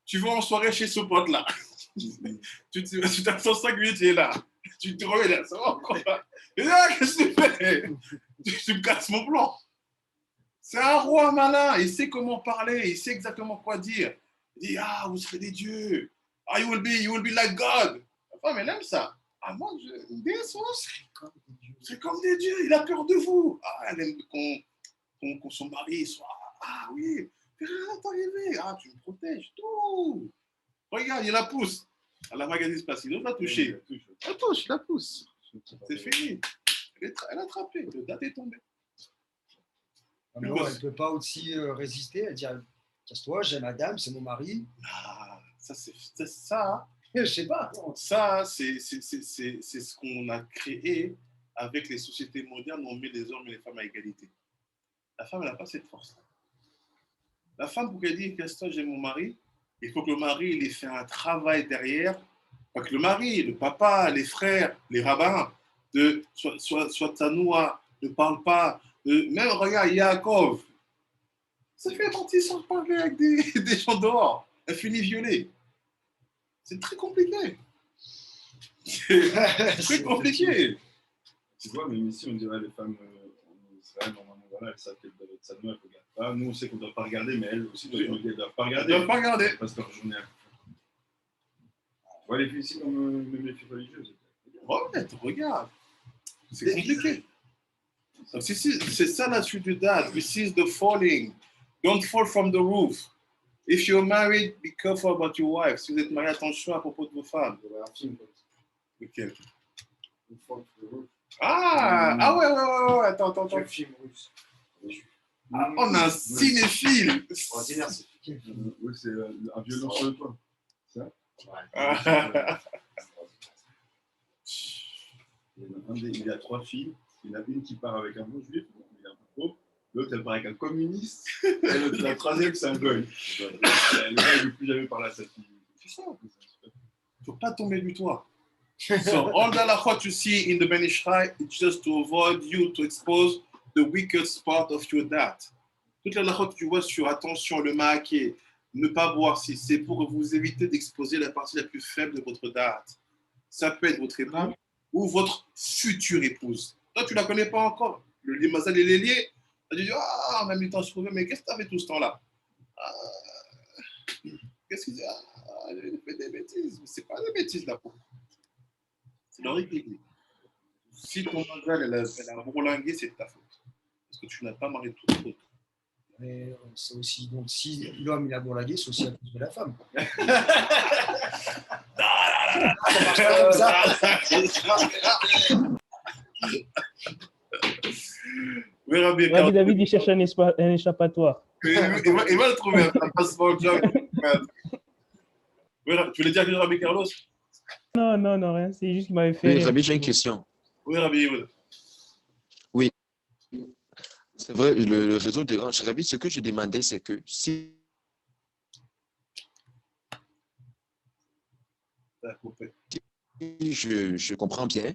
Tu vas en soirée chez ce pote-là. tu t'attends 5 minutes, il est là. Tu te remets là. Ça va encore pas. Et là, qu'est-ce que tu fais? Tu me casses mon plan. C'est un roi malin. Il sait comment parler. Il sait exactement quoi dire. Il dit, vous serez des dieux. You will be like God. La femme, elle aime ça. Moi, bien sûr, c'est comme des dieux. Il a peur de vous. Elle aime qu'on son mari soit. Oui, rien t'arriver. Tu me protèges. Tout. Regarde, il la pousse. La magadise passe. Il doit la toucher. La pousse. C'est fini. Elle a attrapé. Le date est tombé. Elle ne peut pas aussi résister. Elle dit casse-toi, j'aime Adam, c'est mon mari. Ça, c'est ça. Je sais pas. Ça, c'est ce qu'on a créé avec les sociétés modernes où on met les hommes et les femmes à égalité. La femme, elle n'a pas cette force. La femme, pour qu'elle dise casse-toi, j'aime mon mari, il faut que le mari il ait fait un travail derrière. Pas que le mari, le papa, les frères, les rabbins, soit Tanoua, ne parle pas. Même, regarde, Yaakov. Ça fait partie sans parler avec des gens dehors. Elle finit violée. C'est très compliqué. C'est très compliqué. Tu vois, même ici, on dirait les femmes en Israël, normalement, voilà, elles savent qu'elles doivent être salées, elles ne regardent pas. Nous, on sait qu'on ne doit pas regarder, mais elles aussi elles ne doivent pas regarder. Elles ne doivent pas regarder. Parce que leur journée a... Tu vois, les filles ici, comme même les filles religieuses. Regarde. C'est compliqué. Donc, c'est ça la suite du date. This is the falling. Don't fall from the roof. If you're married, be careful about your wife. Si vous êtes marié, attention à propos de vos femmes. Il y avait un film comme ça. Lequel? Ouais. Attends. Quel film russe? On a un cinéphile. Ordinaire, c'est Oui, c'est un violon sur le toit. Ça? Il y a 3 filles. Il y en a une qui part avec un bon juif, il y a un pauvre. L'autre, elle part avec un communiste. Et la troisième, c'est un goy. Le gars, il ne veut plus jamais parler à sa fille. C'est ça. Il ne faut pas tomber du toit. So all the halachot you see in the Ben Ishai, it's just to avoid you to expose the weakest part of your dad. Toutes les halachot que tu vois sur attention, le maaké, ne pas boire, si c'est pour vous éviter d'exposer la partie la plus faible de votre dad. Ça peut être votre épouse ou votre future épouse. Toi, tu ne la connais pas encore. Le limazal et l'élié, tu dis, en même temps, je trouvais, mais qu'est-ce que tu as fait tout ce temps-là? Qu'est-ce qu'il dit? J'ai fait des bêtises. Mais ce n'est pas des bêtises, là. C'est leur église. Si ton mari elle a bourlingué, c'est de ta faute. Parce que tu n'as pas marié tout le monde. Mais c'est aussi, donc si l'homme il a bourlingué, c'est aussi à cause de la femme. Ça marche pas comme ça. Oui, Rabbi David, il cherche un échappatoire. Il va le trouver, un passeport job. Oui, tu voulais dire que Rabbi Carlos? Non, rien. C'est juste qu'il m'avait fait. Oui, Rabbi, j'ai une question. Oui, Rabbi. Oui. C'est vrai, le réseau dérange. Rabbi, ce que je demandais, c'est que si je comprends bien,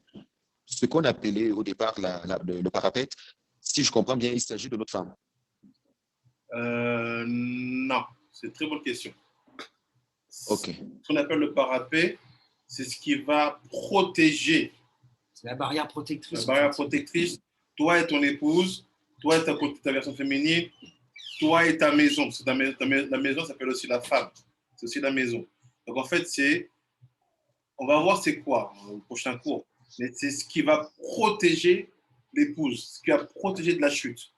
ce qu'on appelait au départ le parapet, si je comprends bien, il s'agit de notre femme. Non, c'est une très bonne question. Ok. Ce qu'on appelle le parapet, c'est ce qui va protéger. C'est la barrière La protectrice. barrière en fait. protectrice, toi et ton épouse, toi et ta version féminine, toi et ta maison. La maison s'appelle aussi la femme. C'est aussi la maison. Donc en fait, on va voir c'est quoi au prochain cours. Mais c'est ce qui va protéger l'épouse, ce qui va protéger de la chute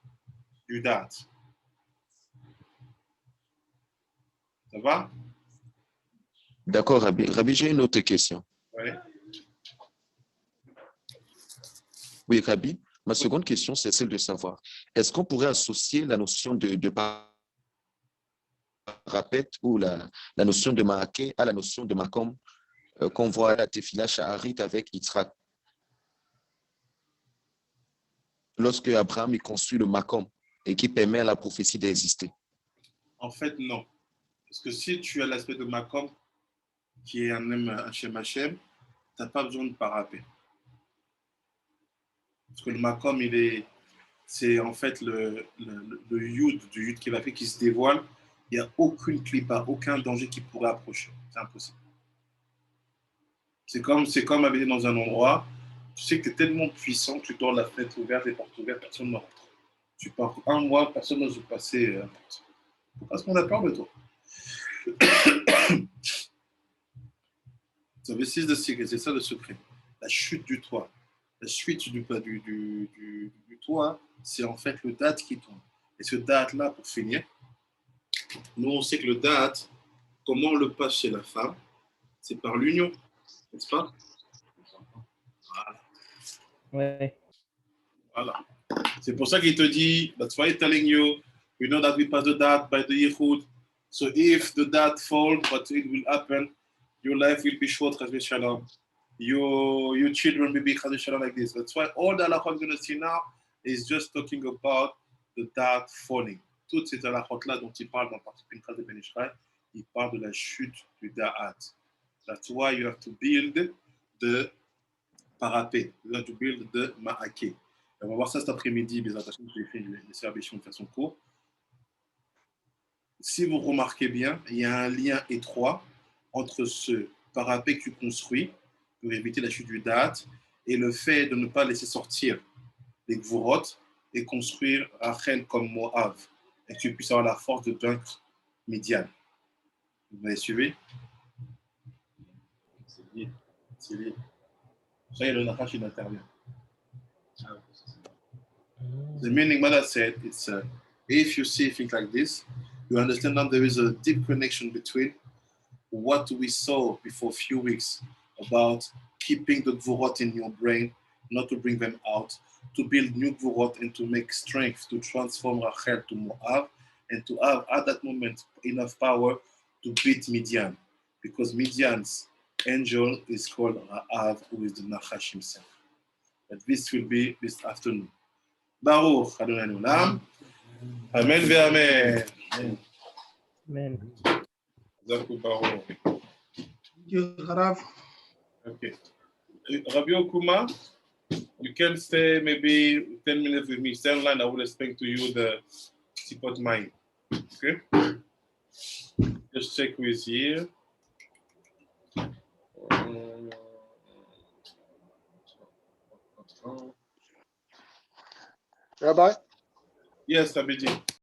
du date. Ça va? D'accord, Rabbi. Rabbi, j'ai une autre question. Ouais. Oui, Rabbi, ma seconde question, c'est celle de savoir, est-ce qu'on pourrait associer la notion de parapet ou la notion de Maaké à la notion de Makom qu'on voit à la Tefila Sha'arit avec Yitzhak? Lorsque Abraham il construit le Makom et qui permet à la prophétie d'exister. En fait, non. Parce que si tu as l'aspect de Makom, qui est un Shem Hashem, tu n'as pas besoin de parapet. Parce que le Makom, c'est en fait le Yud, du Yud qui va faire qui se dévoile. Il n'y a aucune clipa, aucun danger qui pourrait approcher. C'est impossible. C'est comme habiter dans un endroit, tu sais que tu es tellement puissant, tu dors la fenêtre ouverte, les portes ouvertes, personne ne rentre. Tu pars 1 mois, personne n'ose passer. Parce qu'on a peur de toi. Ça veut dire de secret, c'est ça le secret. La chute du toit. La chute du toit, c'est en fait le date qui tombe. Et ce date-là, pour finir, nous on sait que le date, comment on le passe chez la femme, c'est par l'union, n'est-ce pas? Ouais. Voilà. C'est pour ça qu'il te dit, that's why he's telling you, you know that we pass the date by the Yehud. So if the date falls, but it will happen, your life will be short, Chazve Shalom. Your children will be Chazve Shalom like this. That's why all the halachot I'm going to see now is just talking about the date falling. Toutes ces halachot-là dont il parle dans la partie Pinchas de Ben Ishraï, il parle de la chute du da'at. That's why you have to build the parapet. You have to build the ma'ake. On va voir ça cet après-midi, mais attention, je vais faire les servitions de façon courte. Si vous remarquez bien, il y a un lien étroit entre ce parapet que tu construis pour éviter la chute du date et le fait de ne pas laisser sortir les Gvorot et construire Rachel comme Moab et que tu puisses avoir la force de vaincre Midian. Vous m'avez suivi? C'est lié. C'est lié. Ça, il y a le Nachash qui intervient. The meaning, what I said, it's if you see things like this, you understand that there is a deep connection between what we saw before a few weeks about keeping the Gvorot in your brain, not to bring them out, to build new Gvorot and to make strength to transform Rachel to Moab, and to have at that moment enough power to beat Midian, because Midian's angel is called Ra'av, who is the Nachash himself. But this will be this afternoon. Baruch Adonai Olam. Amen ve'amen. Amen. Zaku Baruch. Thank you, Harav. Okay. Rabbi Okuma, you can stay maybe 10 minutes with me. Stay online. I will explain to you the Sipot Mayim. Okay? Just check who is here. Rabbi? Yes, Abidji.